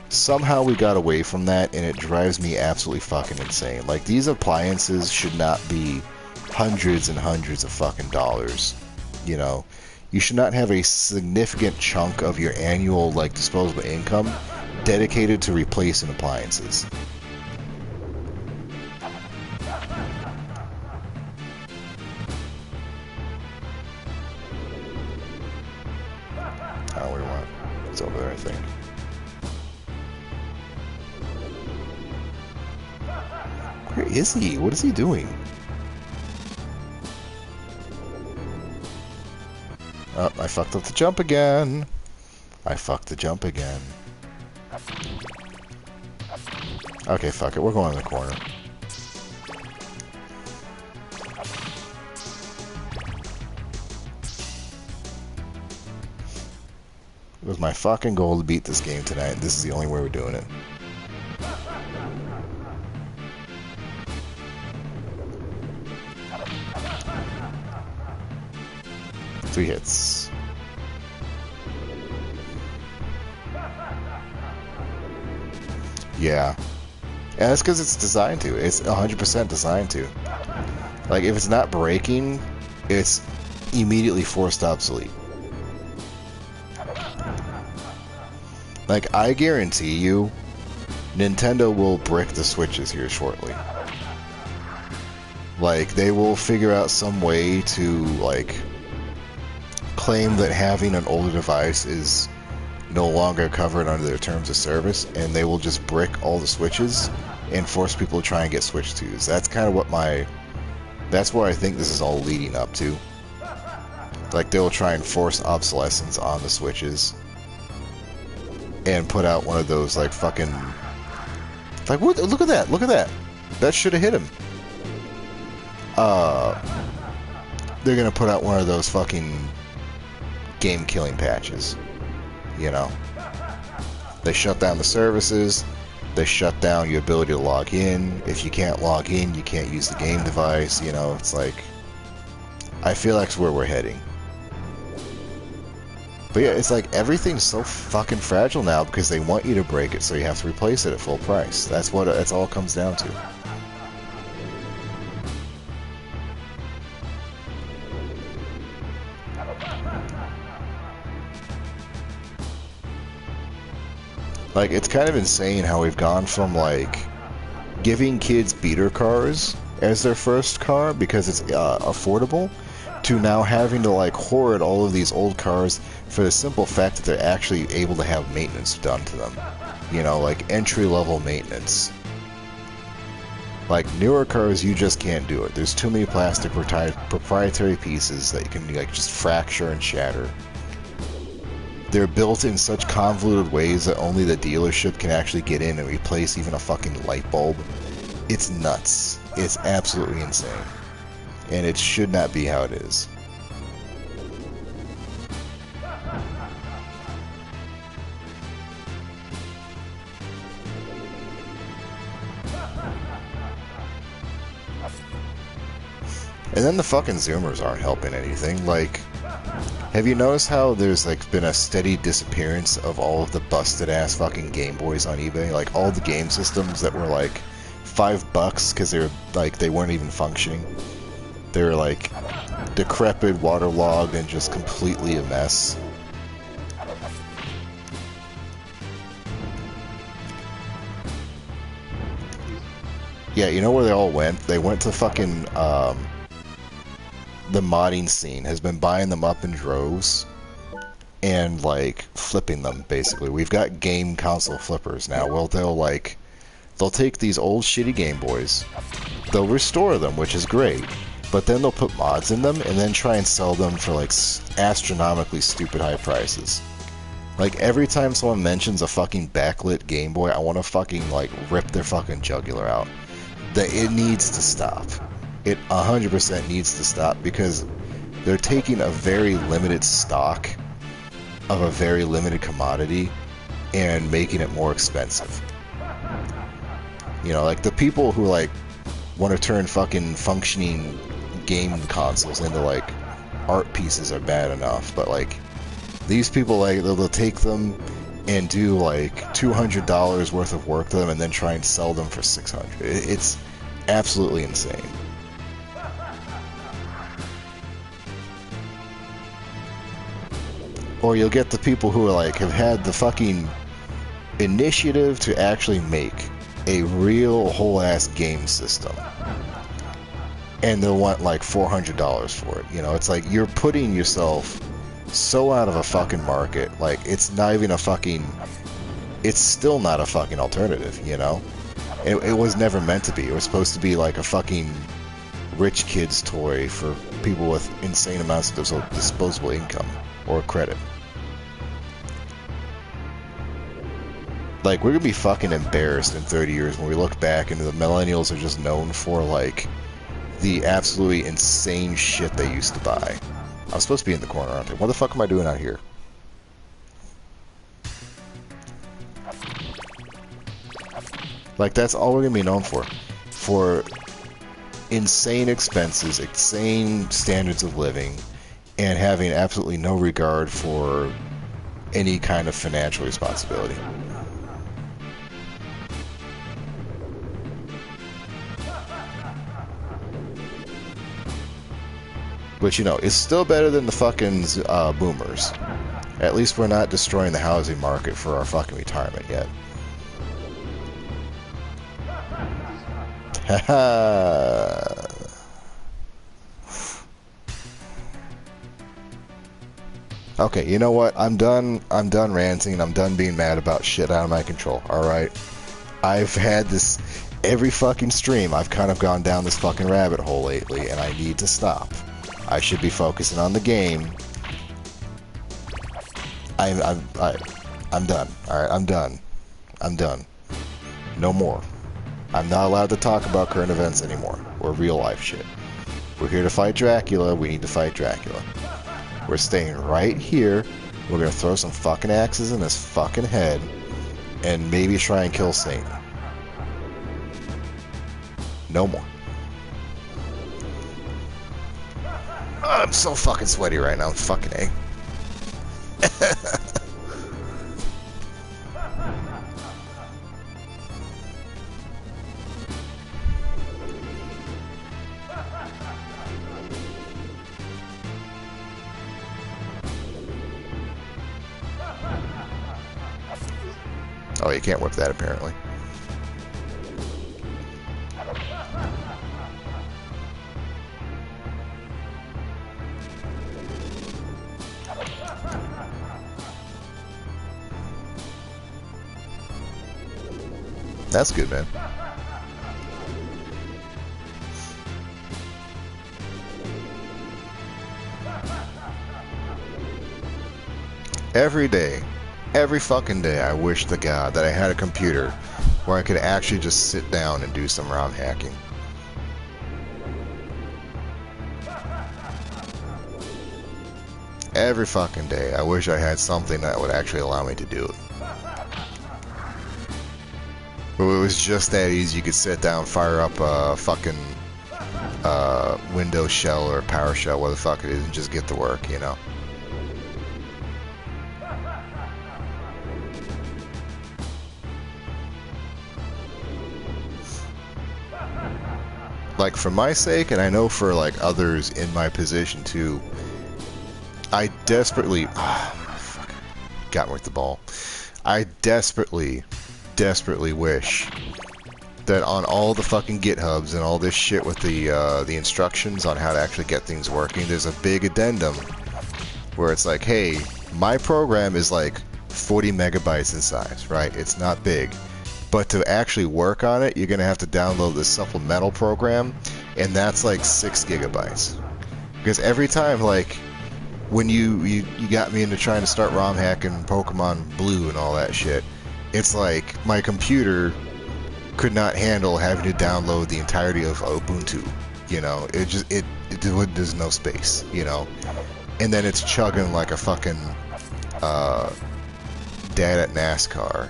Speaker 1: somehow we got away from that, and it drives me absolutely fucking insane. Like, these appliances should not be hundreds and hundreds of fucking dollars. You know, you should not have a significant chunk of your annual, like, disposable income dedicated to replacing appliances. Oh, we want it's over there, I think. Where is he? What is he doing? Oh, I fucked up the jump again. I fucked the jump again. Okay, fuck it. We're going in the corner. It was my fucking goal to beat this game tonight, and this is the only way we're doing it. 3 hits. Yeah. And that's because it's designed to. It's 100% designed to. Like, if it's not breaking, it's immediately forced obsolete. Like, I guarantee you, Nintendo will brick the Switches here shortly. Like, they will figure out some way to, like, claim that having an older device is no longer covered under their terms of service, and they will just brick all the Switches and force people to try and get Switch 2s. That's kind of what that's where I think this is all leading up to. Like, they'll try and force obsolescence on the Switches and put out one of those, like, fucking... Like, what? Look at that! Look at that! That should have hit him. They're gonna put out one of those fucking game-killing patches. You know? They shut down the services. They shut down your ability to log in. If you can't log in, you can't use the game device. You know, it's like... I feel like it's where we're heading. But yeah, it's like everything's so fucking fragile now because they want you to break it, so you have to replace it at full price. That's all it comes down to. Like, it's kind of insane how we've gone from, like, giving kids beater cars as their first car because it's affordable, to now having to, like, hoard all of these old cars for the simple fact that they're actually able to have maintenance done to them. You know, like, entry-level maintenance. Like, newer cars, you just can't do it. There's too many plastic proprietary pieces that you can, like, just fracture and shatter. They're built in such convoluted ways that only the dealership can actually get in and replace even a fucking light bulb. It's nuts. It's absolutely insane. And it should not be how it is. And then the fucking Zoomers aren't helping anything. Like, have you noticed how there's, like, been a steady disappearance of all of the busted-ass fucking Game Boys on eBay? Like, all the game systems that were, like, $5 because they were, like, they weren't even functioning. They were, like, decrepit, waterlogged, and just completely a mess. Yeah, you know where they all went? They went to fucking, the modding scene has been buying them up in droves and, like, flipping them, basically. We've got game console flippers now. Well, they'll take these old shitty Game Boys, they'll restore them, which is great, but then they'll put mods in them and then try and sell them for, like, astronomically stupid high prices. Like, every time someone mentions a fucking backlit Game Boy, I want to fucking, like, rip their fucking jugular out. It needs to stop. It 100% needs to stop because they're taking a very limited stock of a very limited commodity and making it more expensive. You know, like, the people who, like, want to turn fucking functioning game consoles into, like, art pieces are bad enough, but, like, these people, like, they'll take them and do, like, $200 worth of work to them and then try and sell them for $600. It's absolutely insane. Or you'll get the people who are, like, have had the fucking initiative to actually make a real whole-ass game system. And they'll want, like, $400 for it. You know, it's like, you're putting yourself so out of a fucking market. Like, it's not even a fucking... It's still not a fucking alternative, you know? It was never meant to be. It was supposed to be, like, a fucking rich kid's toy for people with insane amounts of disposable income or credit. Like, we're gonna be fucking embarrassed in 30 years when we look back and the millennials are just known for, like, the absolutely insane shit they used to buy. I'm supposed to be in the corner, aren't I? What the fuck am I doing out here? Like, that's all we're gonna be known for. For insane expenses, insane standards of living, and having absolutely no regard for any kind of financial responsibility. But you know, it's still better than the fucking boomers. At least we're not destroying the housing market for our fucking retirement yet. Haha. Okay, you know what? I'm done ranting. I'm done being mad about shit out of my control, alright? I've had this every fucking stream. I've kind of gone down this fucking rabbit hole lately, and I need to stop. I should be focusing on the game. I'm done. Alright, I'm done. I'm done. No more. I'm not allowed to talk about current events anymore, or real life shit. We're here to fight Dracula. We need to fight Dracula. We're staying right here. We're gonna throw some fucking axes in his fucking head, and maybe try and kill Satan. No more. Oh, I'm so fucking sweaty right now. Fucking A. Oh, you can't whip that apparently. That's good, man. Every day, every fucking day, I wish to God that I had a computer where I could actually just sit down and do some ROM hacking. Every fucking day, I wish I had something that would actually allow me to do it. But it was just that easy. You could sit down, fire up a fucking Windows shell or PowerShell, what the fuck it is, and just get to work, you know? Like, for my sake, and I know for, like, others in my position, too, I desperately... fuck. Got me with the ball. I desperately wish that on all the fucking GitHubs and all this shit with the instructions on how to actually get things working, there's a big addendum where it's like, hey, my program is like 40 megabytes in size, right? It's not big. But to actually work on it, you're going to have to download this supplemental program, and that's like 6 gigabytes. Because every time, like, when you got me into trying to start ROM hacking Pokemon Blue and all that shit, it's like my computer could not handle having to download the entirety of Ubuntu. You know, there's no space, you know. And then it's chugging like a fucking dad at NASCAR.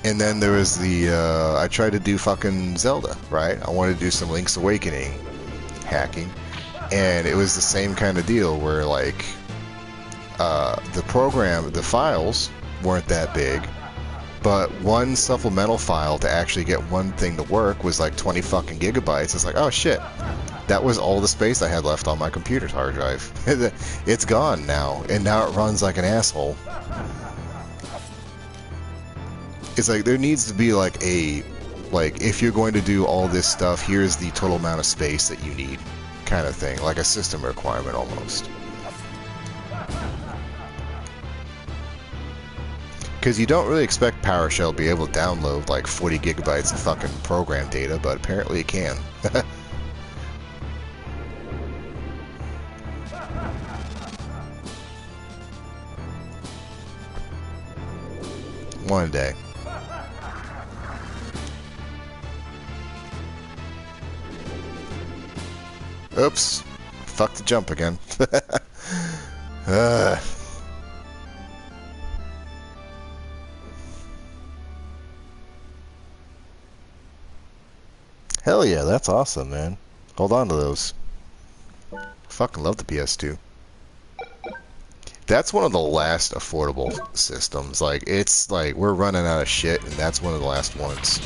Speaker 1: And then there was I tried to do fucking Zelda, right? I wanted to do some Link's Awakening hacking. And it was the same kind of deal where, like, the files weren't that big, but one supplemental file to actually get one thing to work was like 20 fucking gigabytes. It's like, oh shit, that was all the space I had left on my computer's hard drive. It's gone now, and now it runs like an asshole. It's like, there needs to be like if you're going to do all this stuff, here's the total amount of space that you need, kind of thing, like a system requirement almost. Because you don't really expect PowerShell to be able to download like 40 gigabytes of fucking program data, but apparently it can. One day. Oops. Fuck the jump again. Hell yeah, that's awesome, man. Hold on to those. Fucking love the PS2. That's one of the last affordable systems. Like, it's like, we're running out of shit, and that's one of the last ones.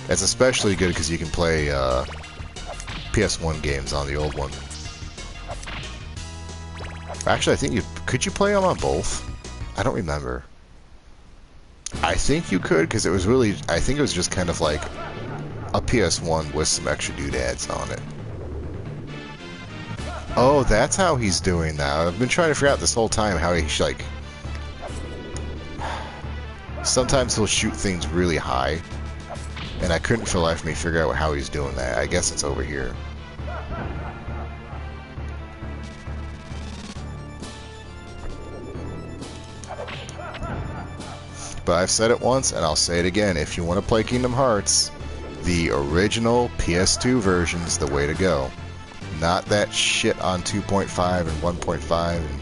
Speaker 1: It's especially good because you can play PS1 games on the old one. Actually, I think you could you play them on both? I don't remember. I think you could because it was really. I think it was just kind of like a PS1 with some extra doodads on it. Oh, that's how he's doing that. I've been trying to figure out this whole time how he's like. Sometimes he'll shoot things really high, and I couldn't for the life of me figure out how he's doing that. I guess it's over here. But I've said it once, and I'll say it again. If you want to play Kingdom Hearts, the original PS2 version is the way to go. Not that shit on 2.5 and 1.5 and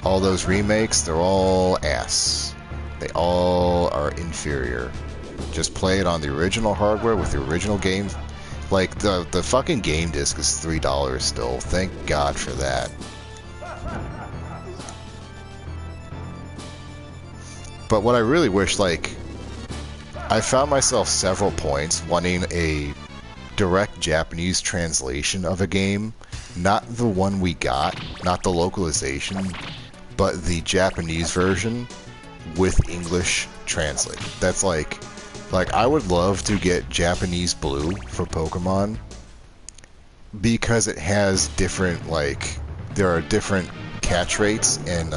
Speaker 1: all those remakes. They're all ass. They all are inferior. Just play it on the original hardware with the original game. Like, the fucking game disc is $3 still. Thank God for that. But what I really wish, like, I found myself several points wanting a direct Japanese translation of a game. Not the one we got, not the localization, but the Japanese version with English translate. That's like I would love to get Japanese Blue for Pokemon because it has different, like, there are different catch rates and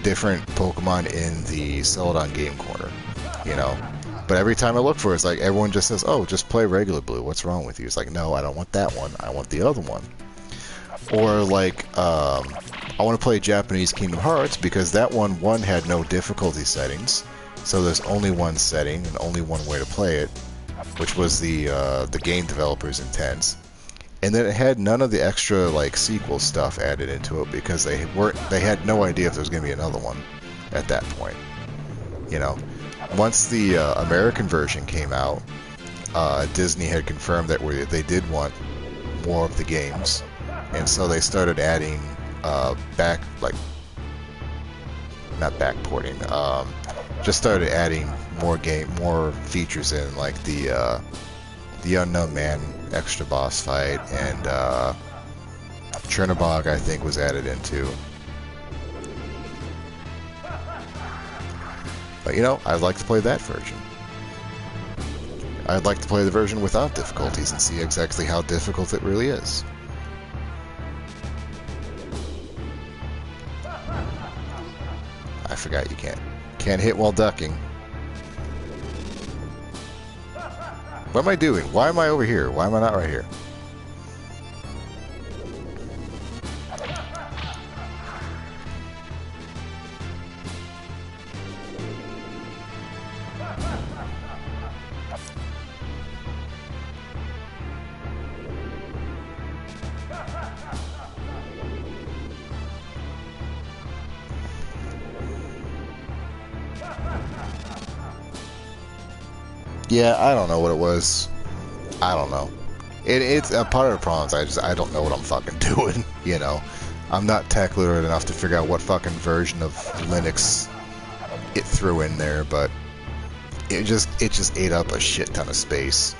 Speaker 1: different Pokemon in the Celadon Game Corner, you know. But every time I look for it, it's like everyone just says, "Oh, just play regular Blue. What's wrong with you?" It's like, no, I don't want that one. I want the other one. Or like, I want to play Japanese Kingdom Hearts because that one had no difficulty settings, so there's only one setting and only one way to play it, which was the game developer's intent. And then it had none of the extra like sequel stuff added into it because they had no idea if there was going to be another one at that point. You know, once the American version came out, Disney had confirmed that they did want more of the games, and so they started adding not backporting, just started adding more features in, like the Unknown Man extra boss fight, and Chernobog, I think, was added into. But, you know, I'd like to play that version. I'd like to play the version without difficulties and see exactly how difficult it really is. I forgot you can't hit while ducking. What am I doing? Why am I over here? Why am I not right here? Yeah, I don't know what it was. I don't know. It's a part of the problems. I don't know what I'm fucking doing. You know, I'm not tech literate enough to figure out what fucking version of Linux it threw in there, but it just ate up a shit ton of space.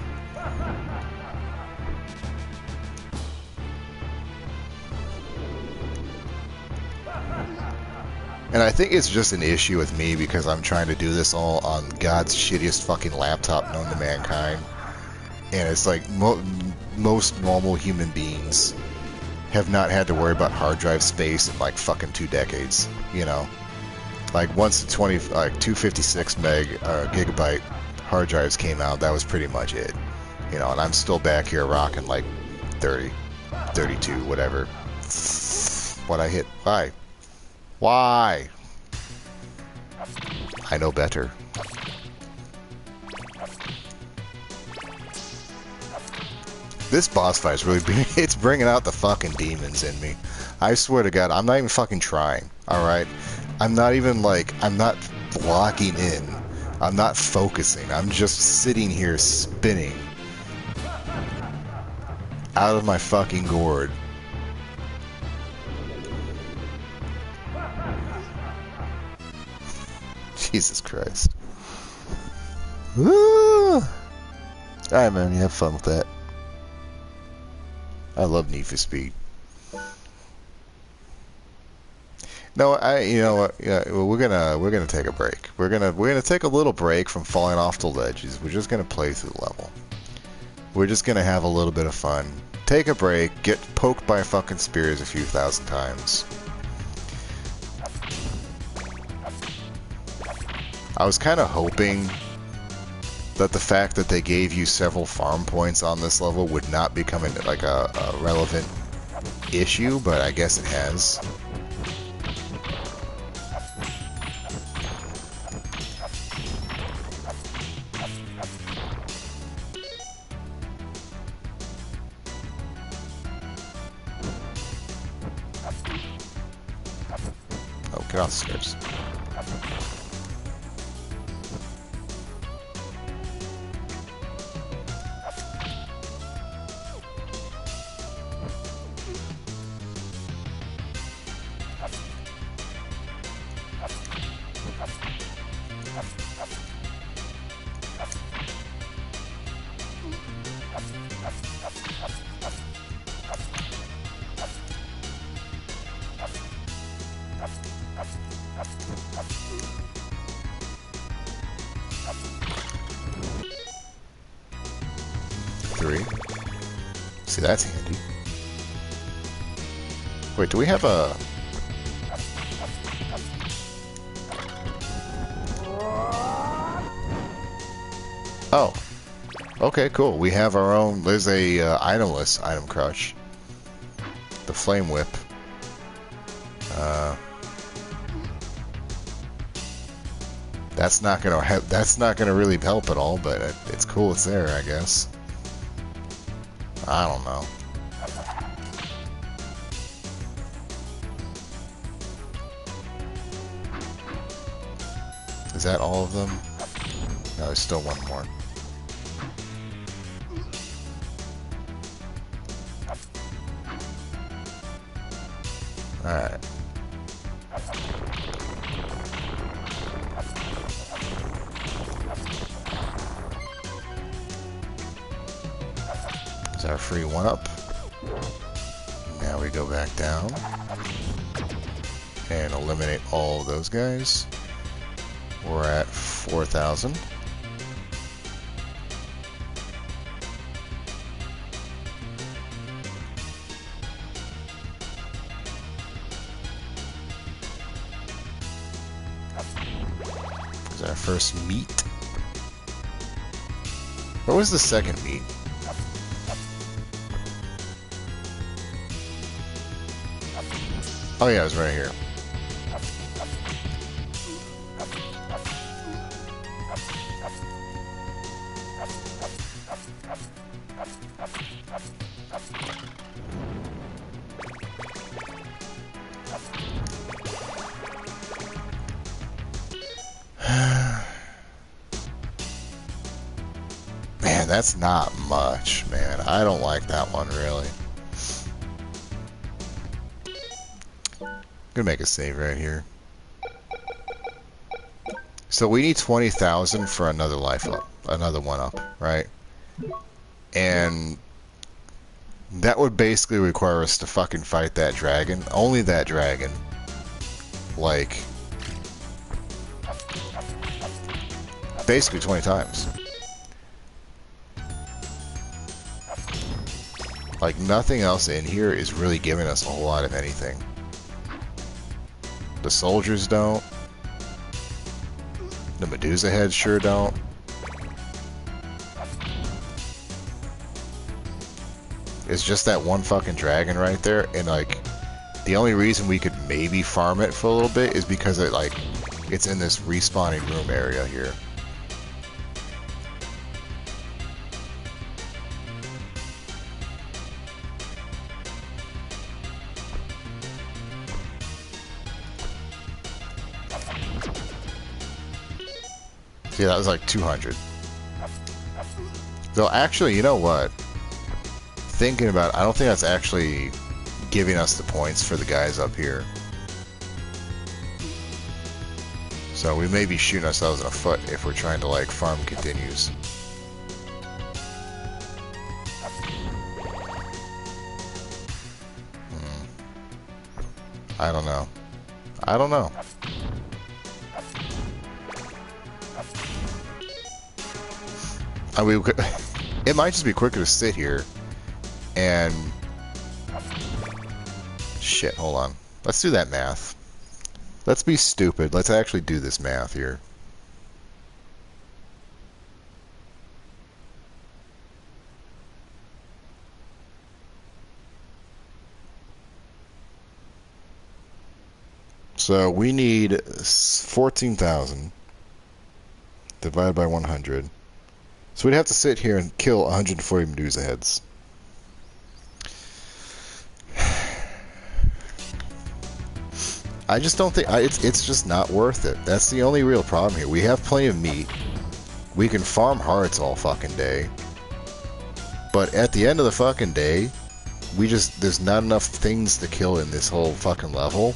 Speaker 1: And I think it's just an issue with me because I'm trying to do this all on God's shittiest fucking laptop known to mankind. And it's like most normal human beings have not had to worry about hard drive space in like fucking 2 decades, you know? Like once the 256 gigabyte hard drives came out, that was pretty much it. You know, and I'm still back here rocking like 30, 32, whatever. What I hit? Why? Why? I know better. This boss fight is really it's bringing out the fucking demons in me. I swear to God, I'm not even fucking trying, alright? I'm not locking in. I'm not focusing. I'm just sitting here spinning out of my fucking gourd. Jesus Christ. Alright, man, you have fun with that. I love Need for Speed. No, you know what? Yeah, well, we're gonna take a break. We're gonna take a little break from falling off the ledges. We're just gonna play through the level. We're just gonna have a little bit of fun. Take a break. Get poked by fucking spears a few thousand times. I was kind of hoping that the fact that they gave you several farm points on this level would not become like a relevant issue, but I guess it has. Oh, get off the stairs. Three. See, that's handy. Wait, do we have a... Oh. Okay, cool. We have our own... There's a itemless item crush. The flame whip. That's not gonna really help at all, but it's cool it's there, I guess. I don't know. Is that all of them? No, there's still one more. Alright. Is our free one-up. Now we go back down. And eliminate all of those guys. We're at 4,000. Is our first meat. Where was the second meat? Oh yeah, it was right here. Man, that's not much, man. I don't like that one, really. Gonna make a save right here. So we need 20,000 for another life up, another one up, right? And that would basically require us to fucking fight that dragon. Only that dragon. Like, basically 20 times. Like, nothing else in here is really giving us a whole lot of anything. The soldiers don't. The Medusa heads sure don't. It's just that one fucking dragon right there, and like, the only reason we could maybe farm it for a little bit is because it, like, it's in this respawning room area here. See, that was like 200. Though, actually, you know what? Thinking about it, I don't think that's actually giving us the points for the guys up here. So we may be shooting ourselves in the foot if we're trying to, like, farm continues. I don't know. I don't know. I mean, it might just be quicker to sit here and... Shit, hold on. Let's do that math. Let's be stupid. Let's actually do this math here. So we need 14,000 divided by 100. So we'd have to sit here and kill 140 Medusa heads. I just don't think it's just not worth it. That's the only real problem here. We have plenty of meat. We can farm hearts all fucking day. But at the end of the fucking day, there's not enough things to kill in this whole fucking level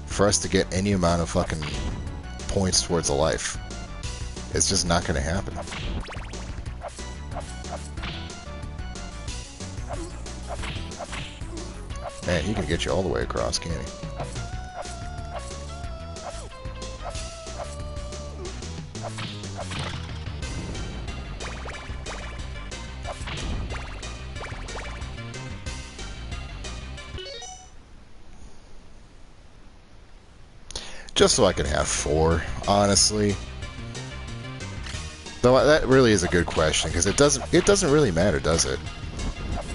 Speaker 1: for us to get any amount of fucking points towards a life. It's just not gonna happen. Man, he can get you all the way across, can't he? Just so I can have 4, honestly. Though that really is a good question, because it doesn't really matter, does it?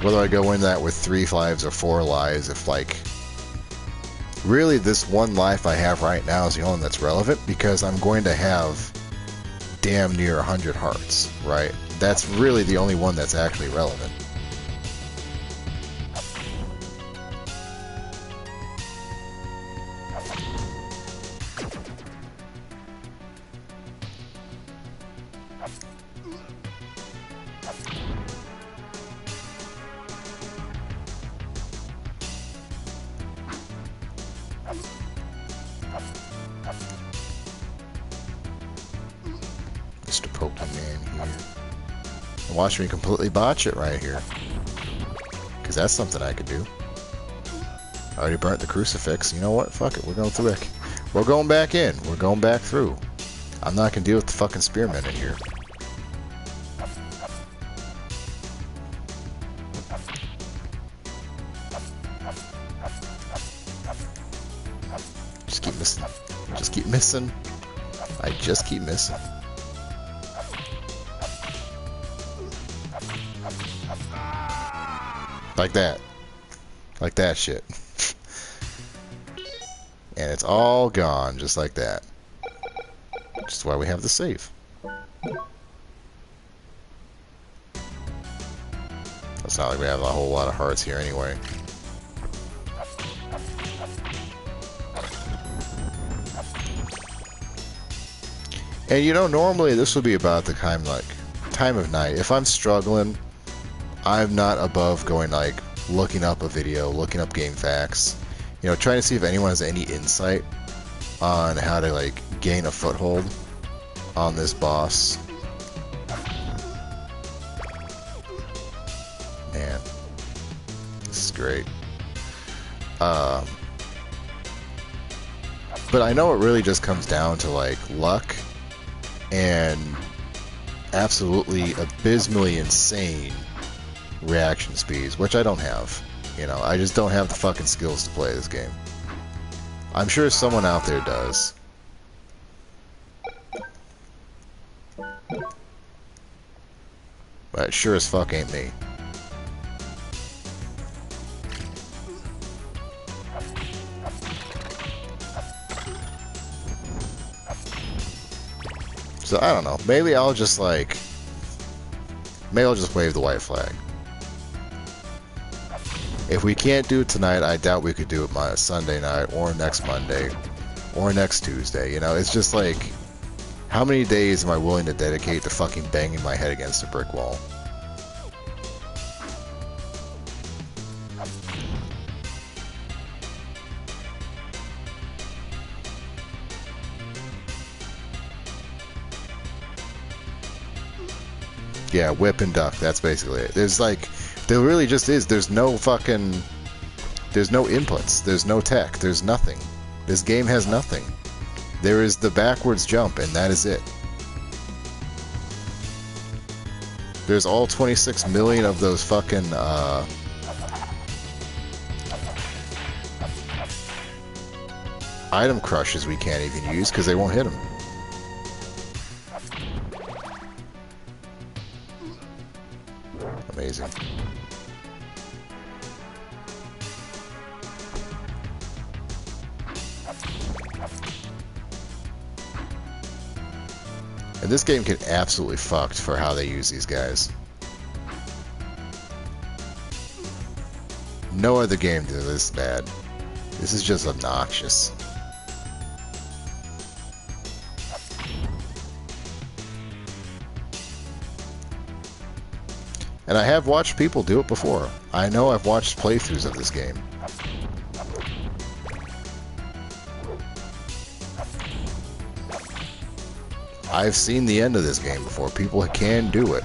Speaker 1: Whether I go in that with 3 lives or 4 lives, if like... Really, this 1 life I have right now is the only one that's relevant, because I'm going to have damn near 100 hearts, right? That's really the only one that's actually relevant. Mr. Pokemon here. And watch me completely botch it right here. Because that's something I could do. I already burnt the crucifix. You know what? Fuck it. We're going through it. We're going back in. We're going back through. I'm not going to deal with the fucking spearmen in here. Just keep missing. Just keep missing. I just keep missing. Like that. Like that shit. And it's all gone, just like that. Which is why we have the save. It's not like we have a whole lot of hearts here anyway. And you know, normally this would be about the time of night. If I'm struggling, I'm not above going like looking up a video, looking up game facts, you know, trying to see if anyone has any insight on how to like gain a foothold on this boss. Man, this is great. But I know it really just comes down to like luck and absolutely abysmally insane reaction speeds, which I don't have. You know, I just don't have the fucking skills to play this game. I'm sure someone out there does. But it sure as fuck ain't me. So I don't know. Maybe I'll just like... Maybe I'll just wave the white flag. If we can't do it tonight, I doubt we could do it my Sunday night, or next Monday, or next Tuesday. You know, it's just like, how many days am I willing to dedicate to fucking banging my head against a brick wall? Yeah, whip and duck, that's basically it. There's like, there really just is, there's no fucking, there's no inputs, there's no tech, there's nothing. This game has nothing. There is the backwards jump, and that is it. There's all 26 million of those fucking, item crushes we can't even use because they won't hit them. Amazing. And this game can absolutely fucked for how they use these guys. No other game did this bad. This is just obnoxious. And I have watched people do it before. I know I've watched playthroughs of this game. I've seen the end of this game before. People can do it.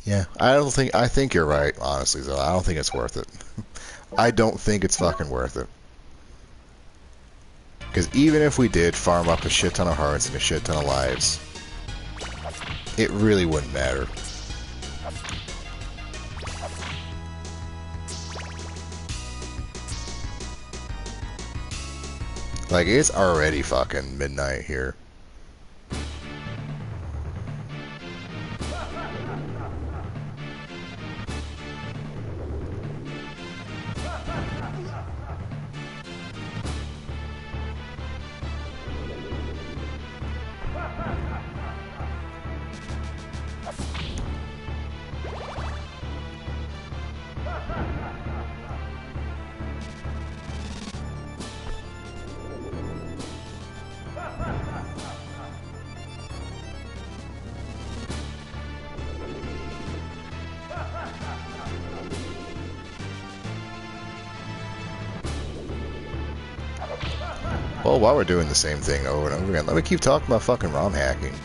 Speaker 1: Yeah, I think you're right, honestly, though. I don't think it's worth it. I don't think it's fucking worth it. Because even if we did farm up a shit ton of hearts and a shit ton of lives, it really wouldn't matter. Like, it's already fucking midnight here. Well, while we're doing the same thing over and over again, let me keep talking about fucking ROM hacking.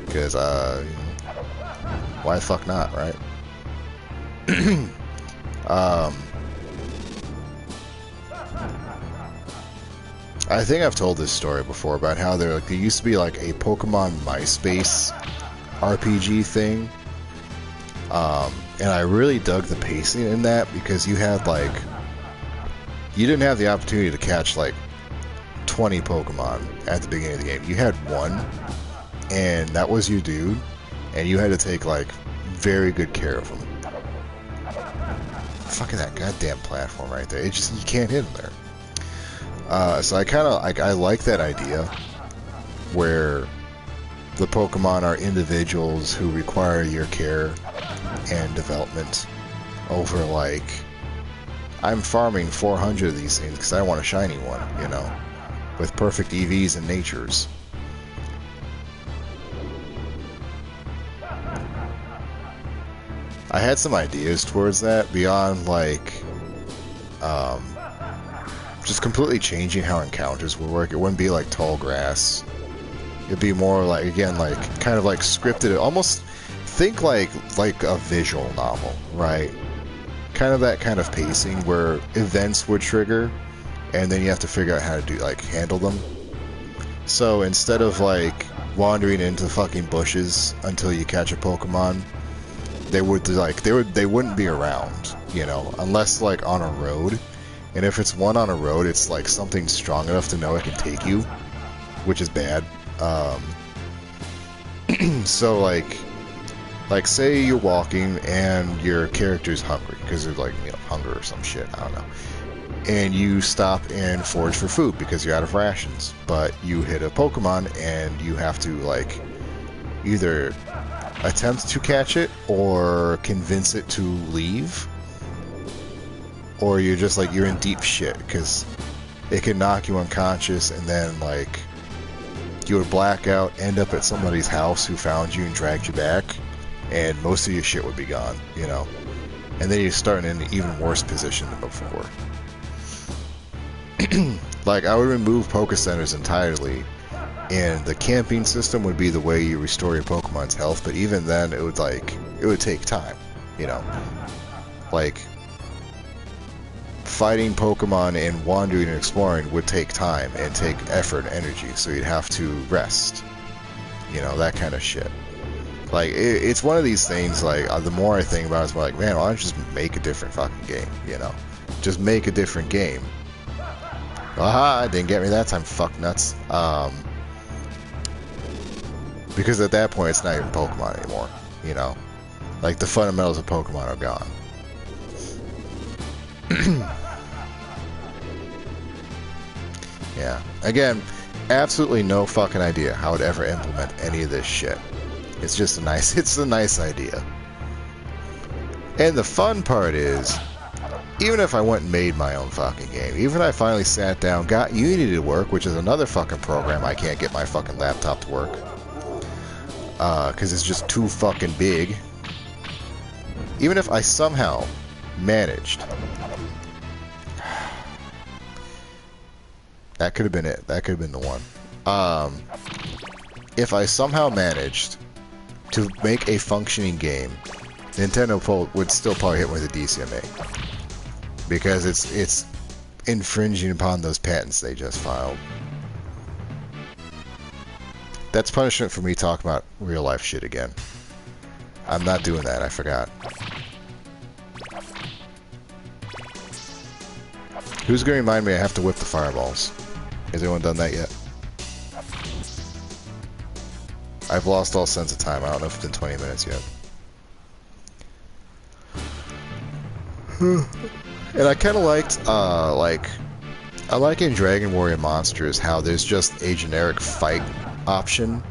Speaker 1: Because, why the fuck not, right? I think I've told this story before about how there used to be like a Pokemon MySpace RPG thing. And I really dug the pacing in that because you had like, you didn't have the opportunity to catch like 20 Pokemon at the beginning of the game. You had one, and that was your dude, and you had to take like very good care of him. Fucking that goddamn platform right there. It just, you can't hit him there. So I kind of I like that idea where the Pokemon are individuals who require your care and development over like, I'm farming 400 of these things because I want a shiny one, you know, with perfect EVs and natures. I had some ideas towards that beyond like just completely changing how encounters would work. It wouldn't be like tall grass. It'd be more like, again, like kind of like scripted. Almost think like a visual novel, right? Kind of that kind of pacing where events would trigger, and then you have to figure out how to do like handle them. So instead of like wandering into fucking bushes until you catch a Pokemon, they wouldn't be around, you know, unless like on a road. And if it's one on a road, it's like something strong enough to know it can take you, which is bad. So like say you're walking and your character's hungry because they're like, you know, hunger or some shit, I don't know. And you stop and forage for food because you're out of rations, but you hit a Pokemon and you have to like either attempt to catch it or convince it to leave, or you're just like, you're in deep shit because it can knock you unconscious and then like You would black out, end up at somebody's house who found you and dragged you back, and most of your shit would be gone, you know. And then you start in an even worse position than before. Like, I would remove Poké Centers entirely, and the camping system would be the way you restore your Pokemon's health, but even then, it would take time, you know. Like, fighting Pokemon and wandering and exploring would take time and take effort and energy, so you'd have to rest. You know, that kind of shit. Like, it's one of these things, like, the more I think about it, it's like, man, why don't you just make a different fucking game, you know? Just make a different game. Aha, didn't get me that time, fuck nuts. Because at that point, it's not even Pokemon anymore, you know? Like, the fundamentals of Pokemon are gone. Yeah. Again, absolutely no fucking idea how I'd ever implement any of this shit. It's just it's a nice idea. And the fun part is, even if I went and made my own fucking game, even if I finally sat down, got Unity to work, which is another fucking program I can't get my fucking laptop to work, because it's just too fucking big. Even if I somehow managed, that could have been it. That could have been the one. If I somehow managed to make a functioning game, Nintendo would still probably hit with a DCMA, because it's infringing upon those patents they just filed. That's punishment for me talking about real life shit again. I'm not doing that, I forgot. Who's going to remind me I have to whip the fireballs? Has anyone done that yet? I've lost all sense of time. I don't know if it's been 20 minutes yet. And I kind of liked, I like in Dragon Warrior Monsters how there's just a generic fight option,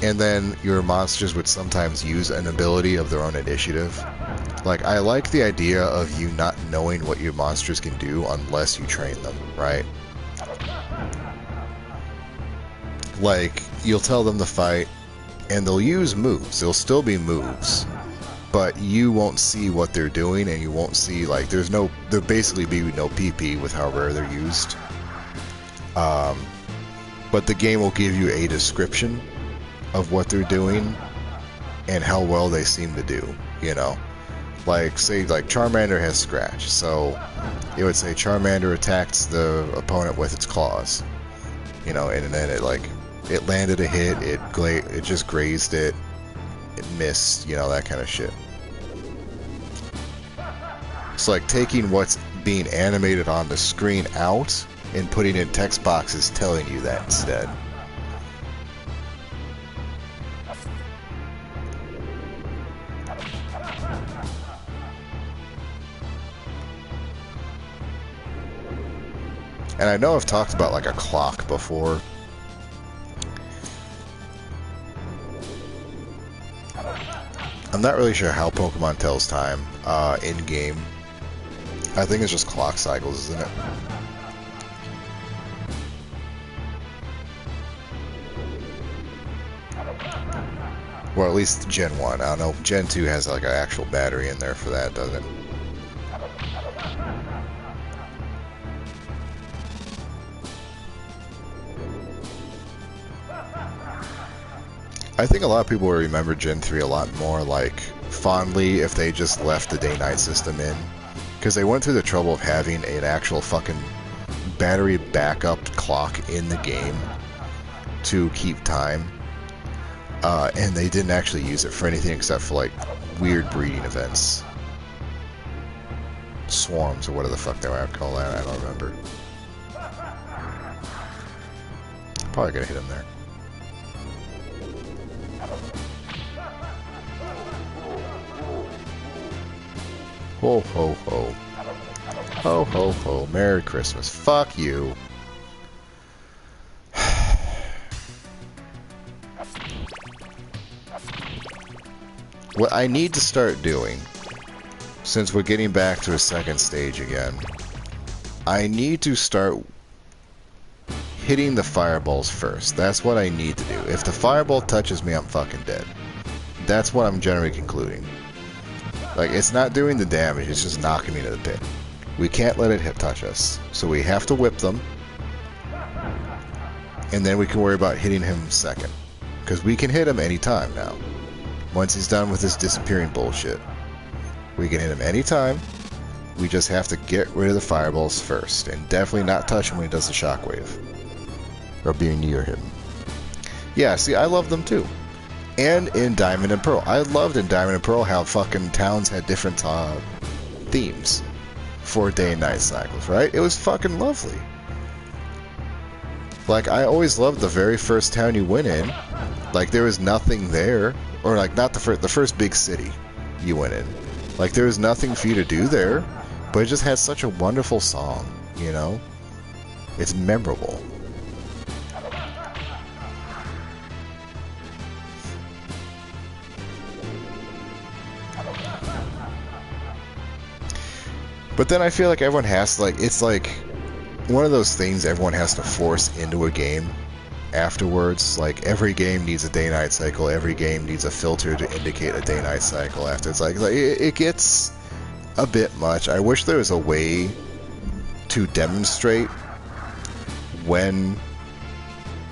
Speaker 1: and then your monsters would sometimes use an ability of their own initiative. Like, I like the idea of you not knowing what your monsters can do unless you train them, right? Like, you'll tell them to fight, and they'll use moves. They'll still be moves, but you won't see what they're doing, and you won't see, like, there'll basically be no PP with how rare they're used. But the game will give you a description of what they're doing and how well they seem to do, you know? Like, say, like, Charmander has Scratch, so it would say Charmander attacks the opponent with its claws, you know, and then it landed a hit, it just grazed it, it missed, you know, that kind of shit. It's like taking what's being animated on the screen out and putting in text boxes telling you that instead. And I know I've talked about like a clock before. I'm not really sure how Pokemon tells time in-game. I think it's just clock cycles, isn't it? Or at least Gen 1. I don't know. Gen 2 has like an actual battery in there for that, doesn't it? I think a lot of people will remember Gen 3 a lot more, like, fondly if they just left the day-night system in. Because they went through the trouble of having an actual fucking battery backup clock in the game to keep time. And they didn't actually use it for anything except for, like, weird breeding events. Swarms, or whatever the fuck they would call that, I don't remember. Probably gonna hit him there. Ho ho ho. Ho ho ho. Merry Christmas. Fuck you. What I need to start doing, since we're getting back to a second stage again, I need to start hitting the fireballs first. That's what I need to do. If the fireball touches me, I'm fucking dead. That's what I'm generally concluding. Like, it's not doing the damage, it's just knocking me to the pit. We can't let it touch us. So we have to whip them. And then we can worry about hitting him second. Because we can hit him anytime now. Once he's done with this disappearing bullshit. We can hit him anytime. We just have to get rid of the fireballs first. And definitely not touch him when he does the shockwave. Or being near him. Yeah, see, I love them too. And in Diamond and Pearl. I loved in Diamond and Pearl how fucking towns had different themes for day and night cycles, right? It was fucking lovely. Like, I always loved the very first town you went in. Like, there was nothing there. Or, like, not the first big city you went in. Like, there was nothing for you to do there. But it just had such a wonderful song, you know? It's memorable. But then I feel like everyone has to, like, it's like one of those things everyone has to force into a game afterwards. Like, every game needs a day-night cycle, every game needs a filter to indicate a day-night cycle after. It's like it gets a bit much. I wish there was a way to demonstrate when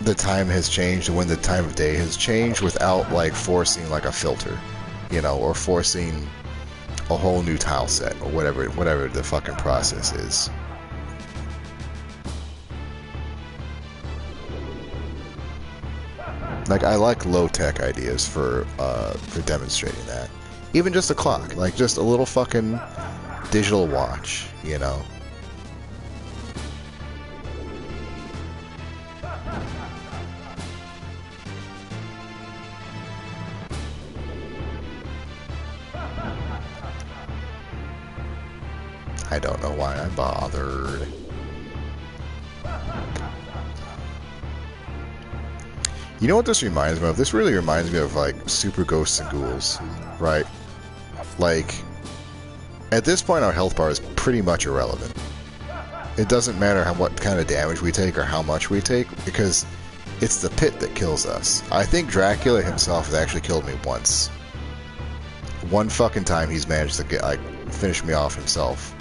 Speaker 1: the time has changed and when the time of day has changed without, like, forcing, like, a filter, you know, or forcing a whole new tile set, or whatever the fucking process is. Like, I like low-tech ideas for demonstrating that. Even just a clock, like just a little fucking digital watch, you know? I don't know why I bothered. You know what this reminds me of? This really reminds me of, like, Super Ghosts and Ghouls, right? Like, at this point our health bar is pretty much irrelevant. It doesn't matter what kind of damage we take or how much we take, because it's the pit that kills us. I think Dracula himself has actually killed me once. One fucking time he's managed to get, like, finish me off himself.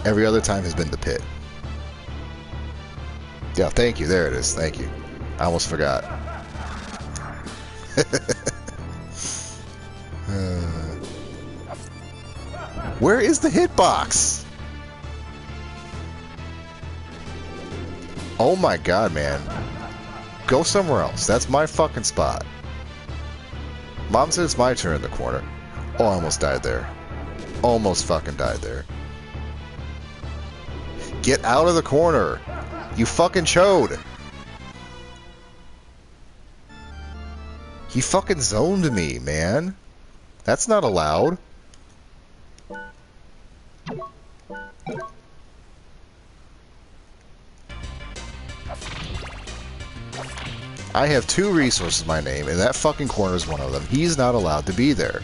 Speaker 1: Every other time has been the pit. Yeah, thank you. There it is. Thank you. I almost forgot. Where is the hitbox? Oh my god, man. Go somewhere else. That's my fucking spot. Mom said it's my turn in the corner. Oh, I almost died there. Almost fucking died there. Get out of the corner! You fucking chode! He fucking zoned me, man. That's not allowed. I have 2 resources in my name, and that fucking corner is one of them. He's not allowed to be there.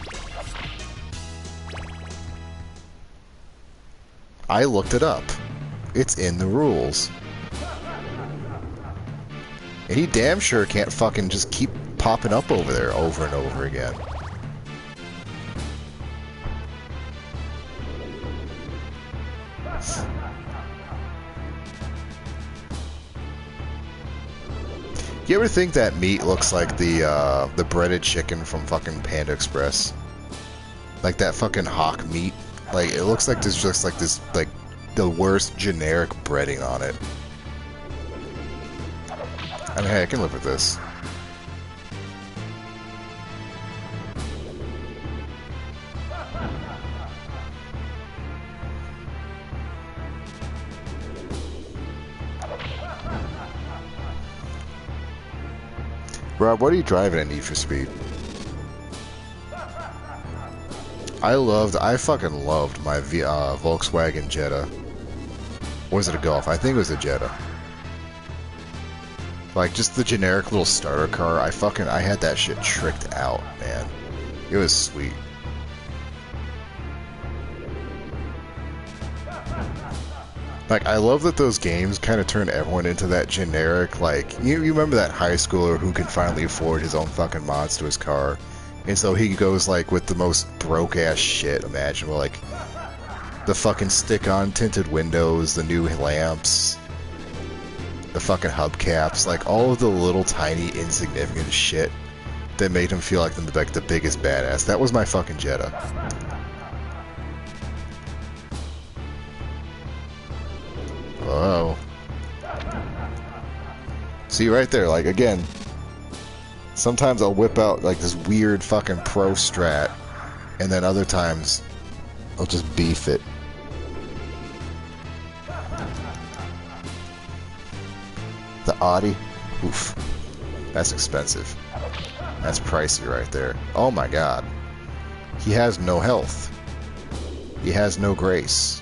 Speaker 1: I looked it up. It's in the rules. And he damn sure can't fucking just keep popping up over there over and over again. You ever think that meat looks like the breaded chicken from fucking Panda Express? Like that fucking hawk meat? Like, it looks like there's just like this, like, the worst generic breading on it. I mean, hey, I can live with this. Rob, what are you driving at Need for Speed? I fucking loved my Volkswagen Jetta. Or was it a Golf? I think it was a Jetta. Like, just the generic little starter car. I had that shit tricked out, man. It was sweet. Like, I love that those games kind of turn everyone into that generic, like, you remember that high schooler who can finally afford his own fucking mods to his car? And so he goes, like, with the most broke-ass shit imaginable, like, the fucking stick-on tinted windows, the new lamps, the fucking hubcaps, like, all of the little tiny insignificant shit that made him feel like the biggest badass. That was my fucking Jetta. Oh. See, right there, like, again, sometimes I'll whip out, like, this weird fucking pro strat, and then other times I'll just beef it. The Audi? Oof. That's expensive. That's pricey right there. Oh my god. He has no health. He has no grace.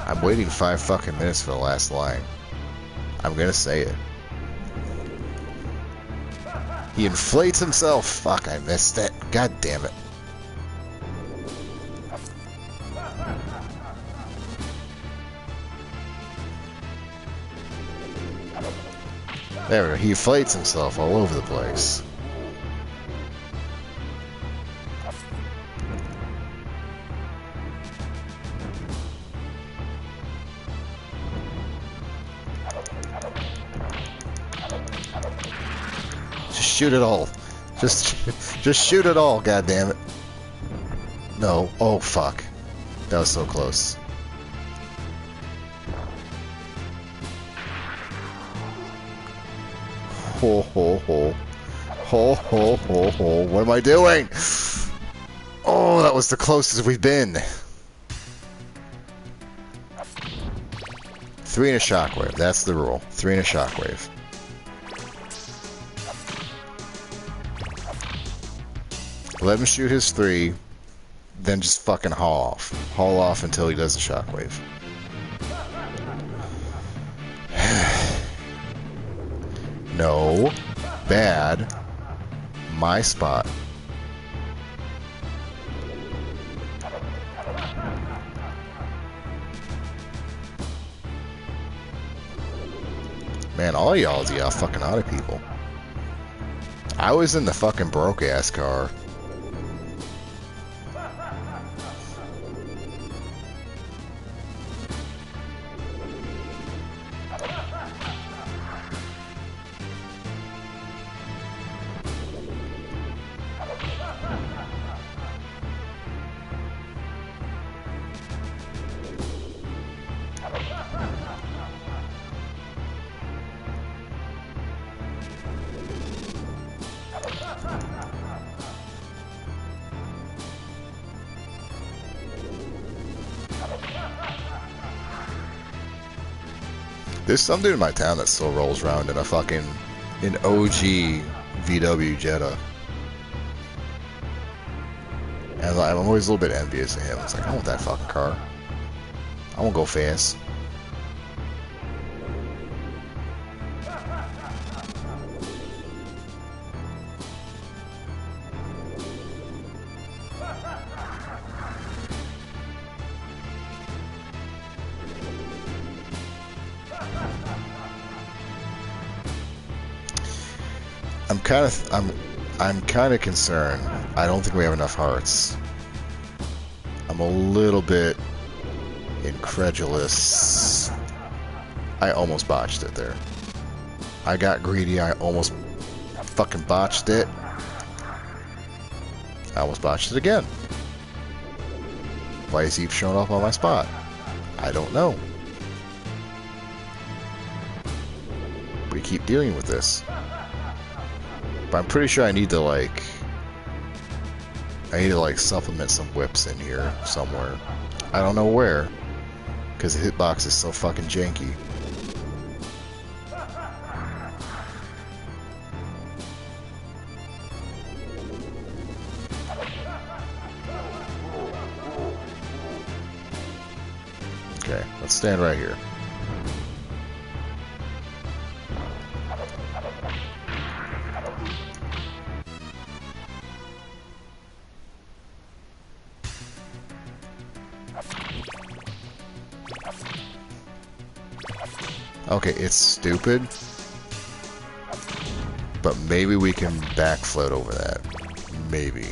Speaker 1: I'm waiting 5 fucking minutes for the last line. I'm gonna say it. He inflates himself. Fuck, I missed it. God damn it. There we go. He inflates himself all over the place. Shoot it all. Just shoot it all, god damn it. No. Oh fuck. That was so close. Ho ho ho. Ho ho ho ho. What am I doing? Oh, that was the closest we've been. 3 and a shockwave. That's the rule. 3 and a shockwave. Let him shoot his 3, then just fucking haul off. Haul off until he does the shockwave. No. Bad. My spot. Man, all y'all fucking auto people. I was in the fucking broke-ass car. There's some dude in my town that still rolls around in a fucking an OG VW Jetta. And I'm always a little bit envious of him. It's like, I want that fucking car. I won't go fast. I'm kind of concerned. I don't think we have enough hearts. I'm a little bit incredulous. I almost botched it there. I got greedy. I almost fucking botched it. I almost botched it again. Why is he showing up on my spot? I don't know. We keep dealing with this. But I'm pretty sure I need to like supplement some whips in here somewhere. I don't know where, because the hitbox is so fucking janky. Okay, let's stand right here. Okay, it's stupid, but maybe we can backfloat over that. Maybe.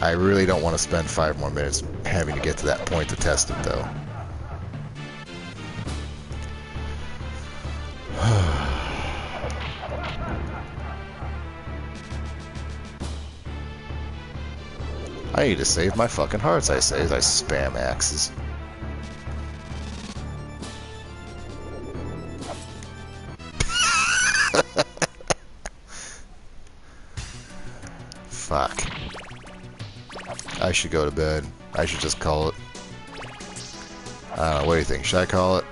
Speaker 1: I really don't want to spend 5 more minutes having to get to that point to test it, though. I need to save my fucking hearts, I say, as I spam axes. Fuck. I should go to bed. I should just call it. I don't know, what do you think? Should I call it?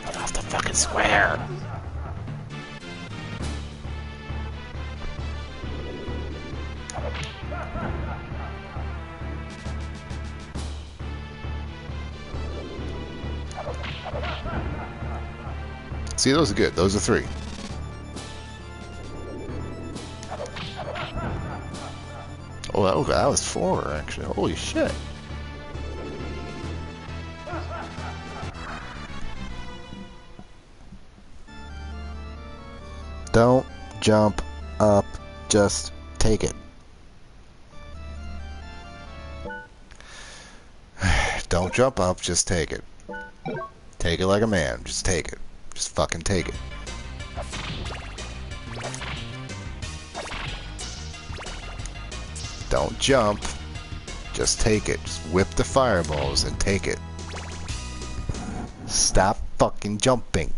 Speaker 1: Get off the fucking square! See, those are good. Those are 3. Oh, that was 4, actually. Holy shit. Don't jump up. Just take it. Don't jump up. Just take it. Take it like a man. Just take it. Just fucking take it. Don't jump. Just take it. Just whip the fireballs and take it. Stop fucking jumping.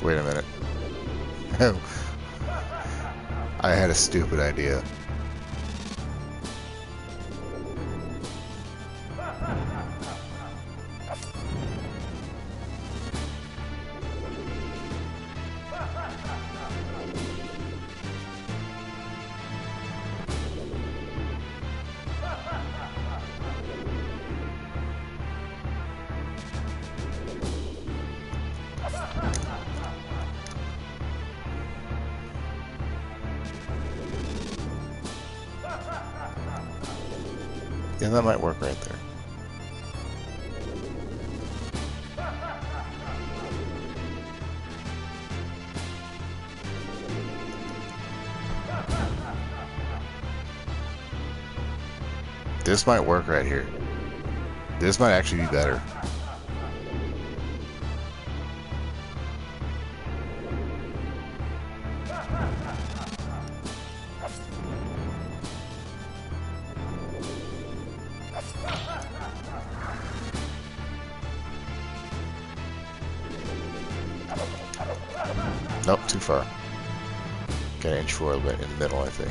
Speaker 1: Wait a minute. I had a stupid idea. Yeah, that might work right there. This might work right here. This might actually be better. Nope, too far. Gotta inch forward a bit in the middle, I think.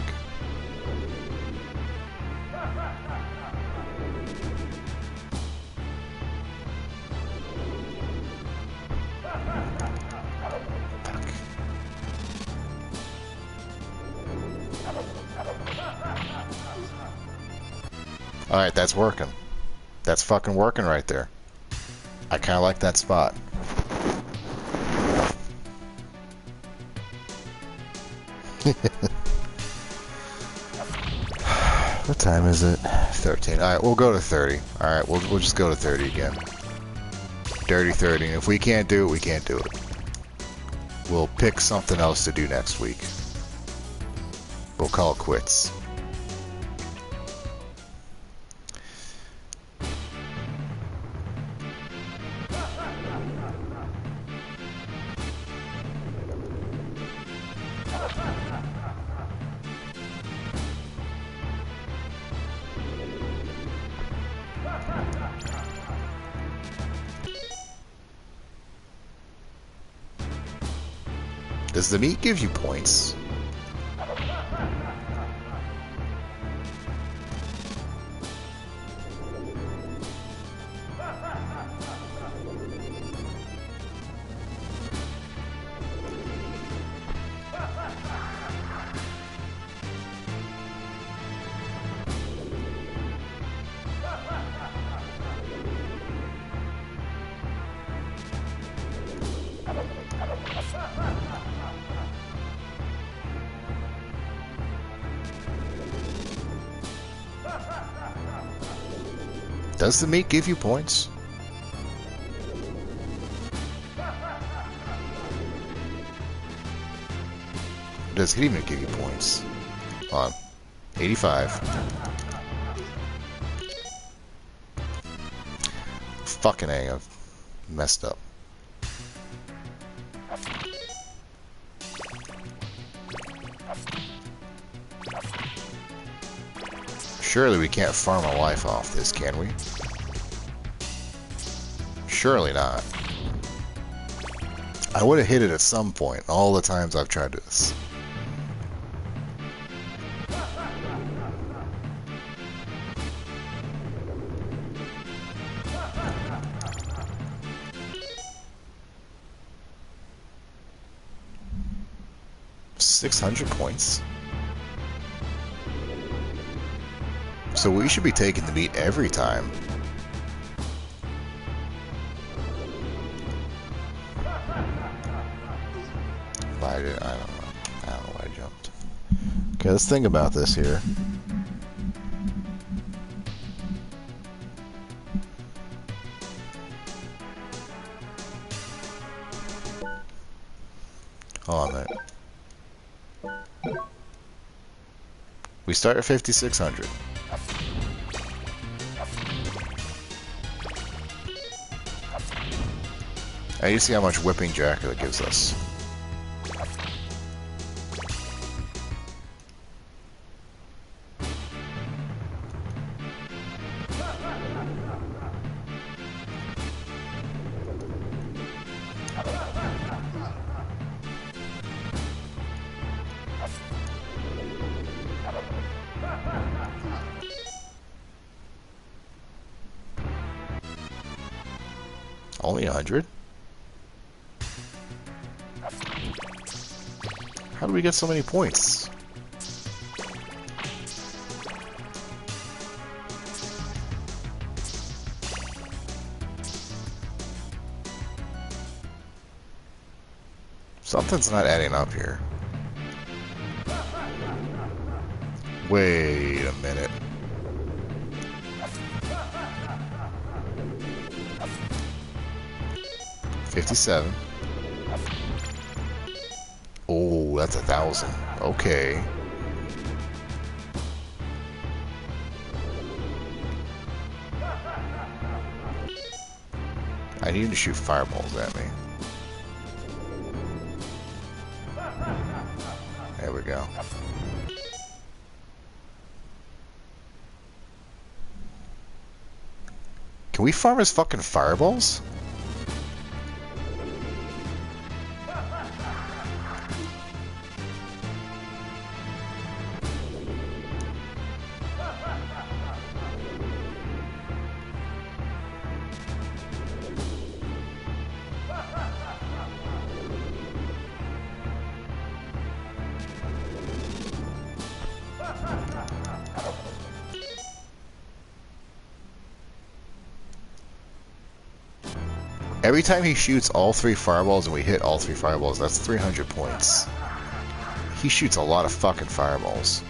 Speaker 1: Alright, that's working. That's fucking working right there. I kinda like that spot. What time is it? 13. Alright, we'll go to 30. Alright, we'll just go to 30 again. Dirty 30. And if we can't do it, we can't do it. We'll pick something else to do next week. We'll call it quits. Does the meat give you points? Does the meat give you points? Does it even give you points? Hold on. 85. Fucking A, I've messed up. Surely we can't farm a life off this, can we? Surely not. I would have hit it at some point, all the times I've tried this. $600 points. So we should be taking the meat every time. Why did I don't know. I don't know why I jumped. Okay, let's think about this here. Hold on a minute. We start at 5,600. I need to see how much whipping Dracula gives us. Only 100? How do we get so many points? Something's not adding up here. Wait a minute. $57. Oh, that's 1,000. Okay. I need to shoot fireballs at me. There we go. Can we farm his fucking fireballs? Every time he shoots all 3 fireballs and we hit all 3 fireballs, that's 300 points. He shoots a lot of fucking fireballs.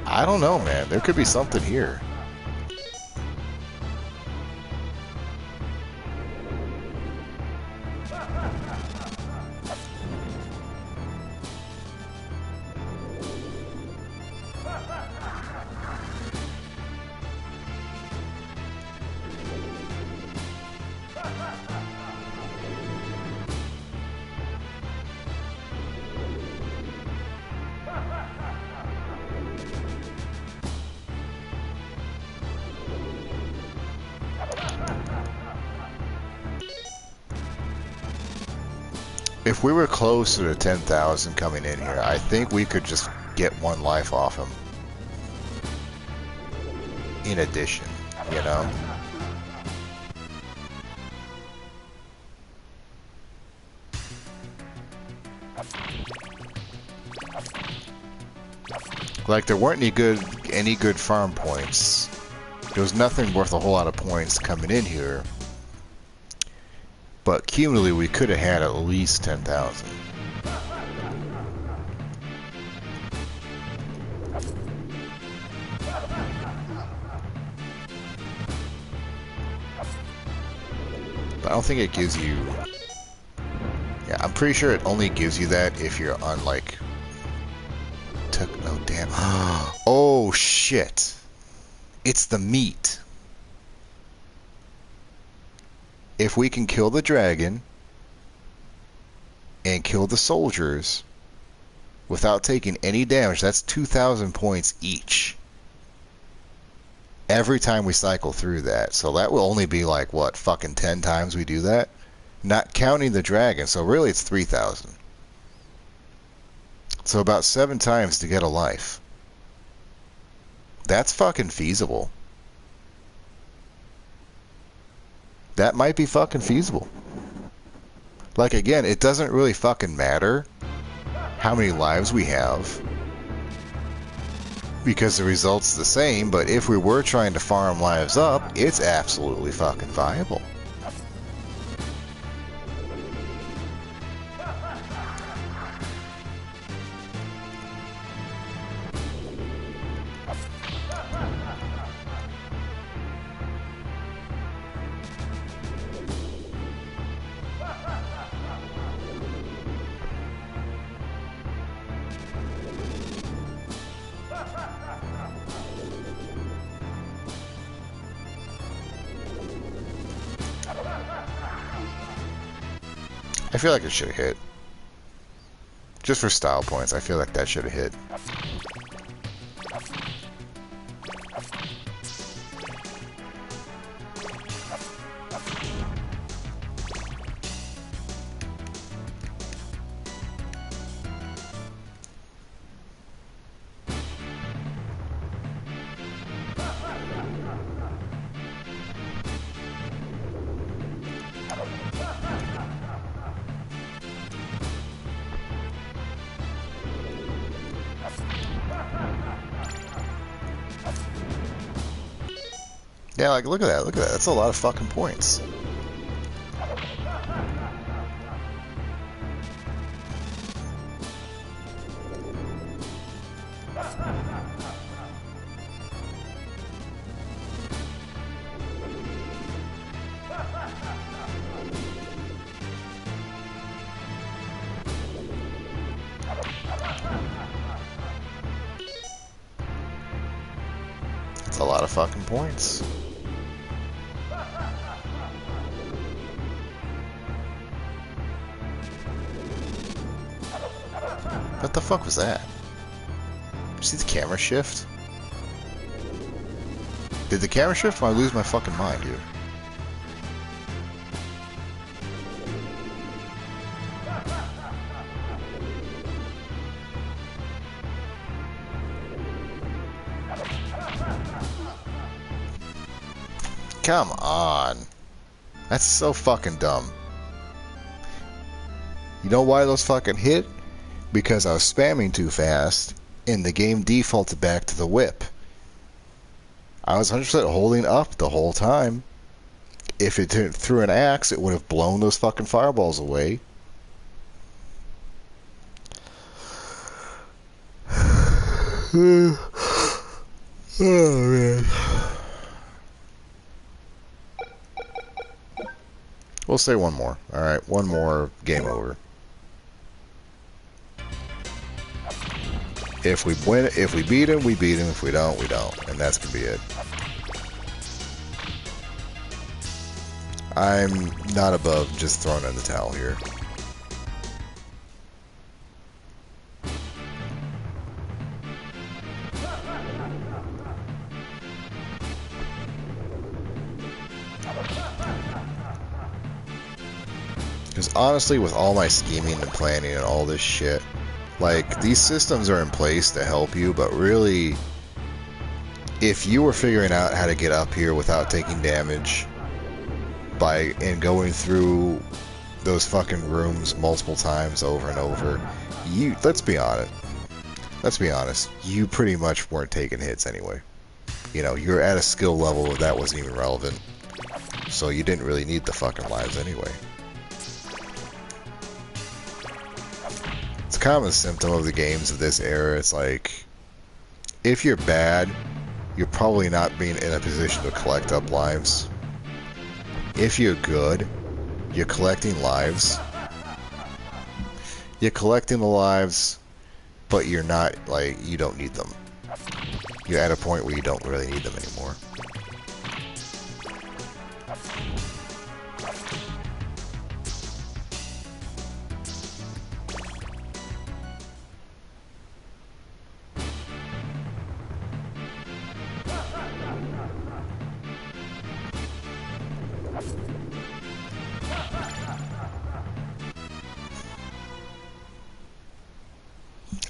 Speaker 1: I don't know, man. There could be something here. If we were closer to 10,000 coming in here, I think we could just get one life off him. In addition, you know? Like, there weren't any good farm points. There was nothing worth a whole lot of points coming in here. But cumulatively, we could have had at least 10,000. But I don't think it gives you... Yeah, I'm pretty sure it only gives you that if you're on, like... Oh, damn. Oh, shit. It's the meat. If we can kill the dragon and kill the soldiers without taking any damage, that's 2,000 points each. Every time we cycle through that. So that will only be like, what, fucking 10 times we do that? Not counting the dragon, so really it's 3,000. So about 7 times to get a life. That's fucking feasible. That might be fucking feasible. Like, again, it doesn't really fucking matter how many lives we have, because the result's the same, but if we were trying to farm lives up, it's absolutely fucking viable. I feel like it should have hit. Just for style points, I feel like that should have hit. Yeah, like, look at that, look at that. That's a lot of fucking points. That's a lot of fucking points. What the fuck was that? Did you see the camera shift? Did the camera shift or I lose my fucking mind here? Come on. That's so fucking dumb. You know why those fucking hit? Because I was spamming too fast, and the game defaulted back to the whip. I was 100% holding up the whole time. If it threw an axe, it would have blown those fucking fireballs away. Oh, man. We'll say one more. Alright, one more, game over. If we win, if we beat him, we beat him. If we don't, we don't. And that's gonna be it. I'm not above just throwing in the towel here. Because honestly, with all my scheming and planning and all this shit, like, these systems are in place to help you, but really, if you were figuring out how to get up here without taking damage and going through those fucking rooms multiple times over and over, let's be honest, you pretty much weren't taking hits anyway. You know, you're at a skill level that wasn't even relevant, so you didn't really need the fucking lives anyway. It's a common symptom of the games of this era. It's like, if you're bad, you're probably not being in a position to collect up lives. If you're good, you're collecting lives. You're collecting the lives, but you're not, like, you don't need them. You're at a point where you don't really need them anymore.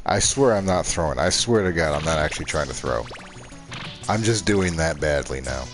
Speaker 1: I swear I'm not throwing. I swear to God, I'm not actually trying to throw. I'm just doing that badly now.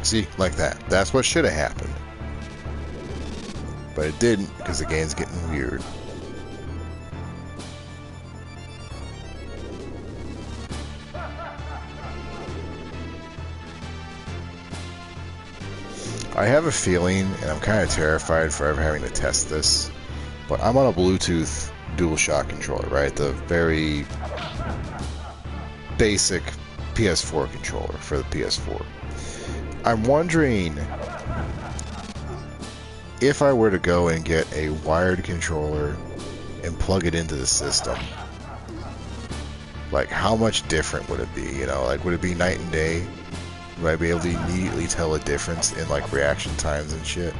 Speaker 1: See, like that. That's what should have happened. But it didn't, because the game's getting weird. I have a feeling, and I'm kind of terrified for ever having to test this, but I'm on a Bluetooth DualShock controller, right? The very basic PS4 controller for the PS4. I'm wondering if I were to go and get a wired controller and plug it into the system, like, how much different would it be? You know, like, would it be night and day? Would I be able to immediately tell a difference in, like, reaction times and shit?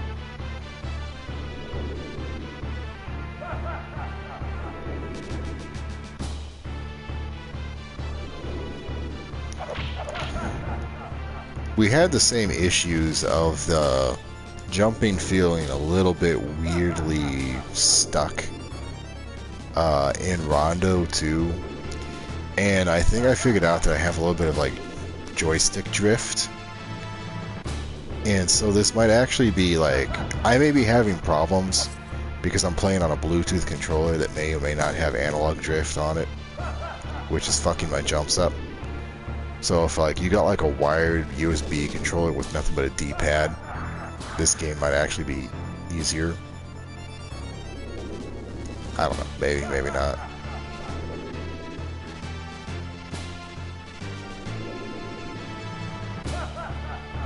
Speaker 1: We had the same issues of the jumping feeling a little bit weirdly stuck in Rondo too, and I think I figured out that I have a little bit of, like, joystick drift, and so this might actually be, like, I may be having problems because I'm playing on a Bluetooth controller that may or may not have analog drift on it, which is fucking my jumps up. So if, like, you got, like, a wired USB controller with nothing but a D-pad, this game might actually be easier. I don't know. Maybe, maybe not.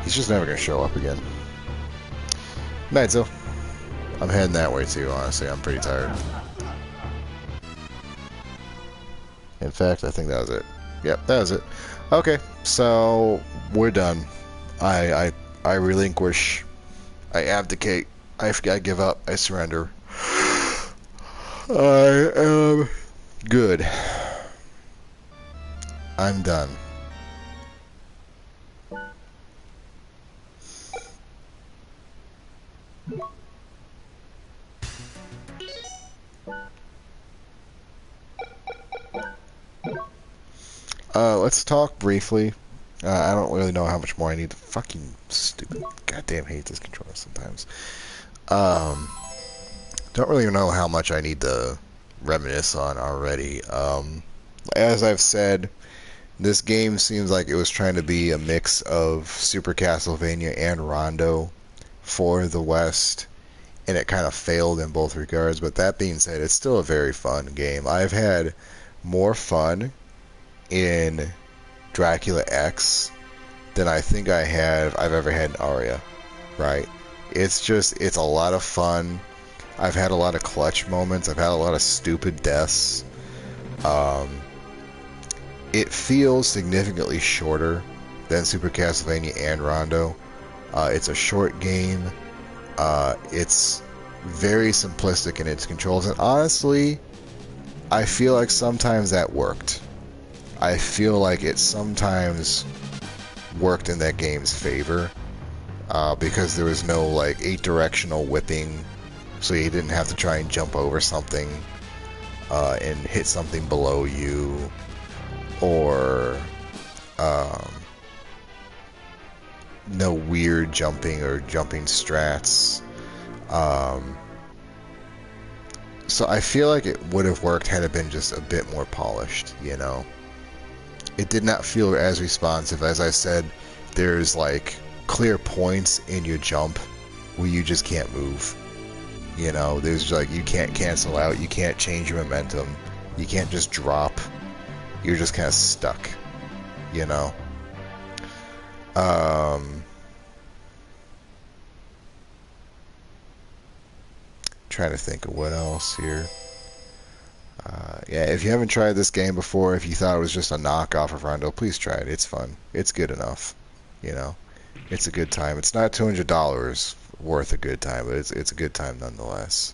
Speaker 1: He's just never gonna show up again. Nightzo. I'm heading that way too, honestly. I'm pretty tired. In fact, I think that was it. Yep, that was it. Okay, so we're done. I relinquish. I abdicate. I give up. I surrender. I am good. I'm done. Let's talk briefly. I don't really know how much more I need to fucking stupid. Goddamn hate this controller sometimes. Don't really know how much I need to reminisce on already. As I've said, this game seems like it was trying to be a mix of Super Castlevania and Rondo for the West, and it kind of failed in both regards. But that being said, it's still a very fun game. I've had more fun in Dracula X than I think I've ever had in Aria, right? It's a lot of fun. I've had a lot of clutch moments. I've had a lot of stupid deaths. It feels significantly shorter than Super Castlevania and Rondo. It's a short game. It's very simplistic in its controls, and honestly, I feel like sometimes that worked. I feel like it sometimes worked in that game's favor, because there was no like 8-directional whipping, so you didn't have to try and jump over something and hit something below you, or no weird jumping or jumping strats. So I feel like it would have worked had it been just a bit more polished, you know? It did not feel as responsive. As I said, there's like clear points in your jump where you just can't move. You know, there's like, you can't cancel out, you can't change your momentum, you can't just drop. You're just kind of stuck, you know? Trying to think of what else here. Yeah, if you haven't tried this game before, if you thought it was just a knockoff of Rondo, please try it. It's fun. It's good enough. You know, it's a good time. It's not $200 worth a good time, but it's a good time nonetheless.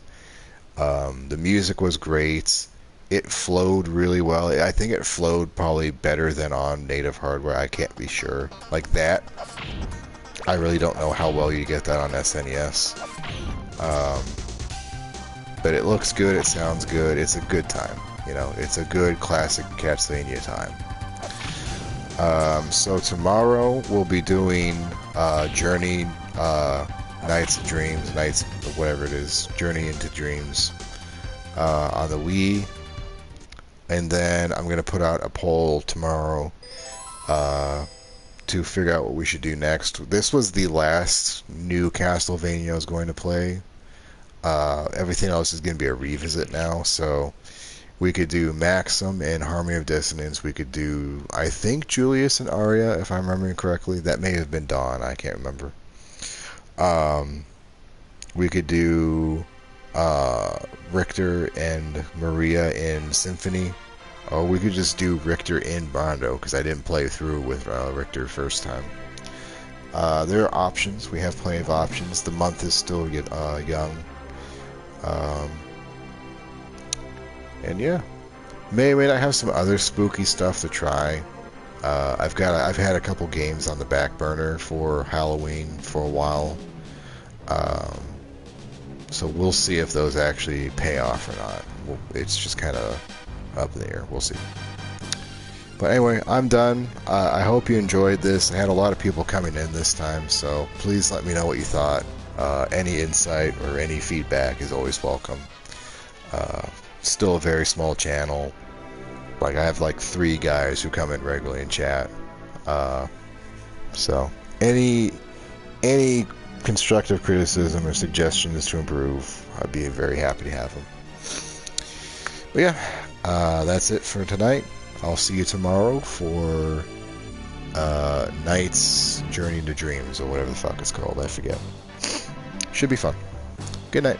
Speaker 1: The music was great. It flowed really well. I think it flowed probably better than on native hardware. I can't be sure. Like that, I really don't know how well you get that on SNES. But it looks good. It sounds good. It's a good time. You know, it's a good classic Castlevania time. So tomorrow we'll be doing Journey, Nights of Dreams, Nights, whatever it is, Journey into Dreams on the Wii. And then I'm going to put out a poll tomorrow to figure out what we should do next. This was the last new Castlevania I was going to play. Everything else is going to be a revisit now, so we could do Maxim and Harmony of Dissonance. We could do, I think, Julius and Aria, if I'm remembering correctly. That may have been Dawn. I can't remember. We could do Richter and Maria in Symphony. Or we could just do Richter in Rondo, because I didn't play through with Richter first time. There are options. We have plenty of options. The month is still young. And yeah, may not have some other spooky stuff to try. I've had a couple games on the back burner for Halloween for a while. So we'll see if those actually pay off or not. It's just kind of up in the air. We'll see. But anyway, I'm done. I hope you enjoyed this. I had a lot of people coming in this time, so please let me know what you thought. Any insight or any feedback is always welcome. Still a very small channel. Like, I have like 3 guys who come in regularly and chat. So any constructive criticism or suggestions to improve, I'd be very happy to have them. But yeah, that's it for tonight. I'll see you tomorrow for Night's Journey to Dreams, or whatever the fuck it's called. I forget. Should be fun. Good night.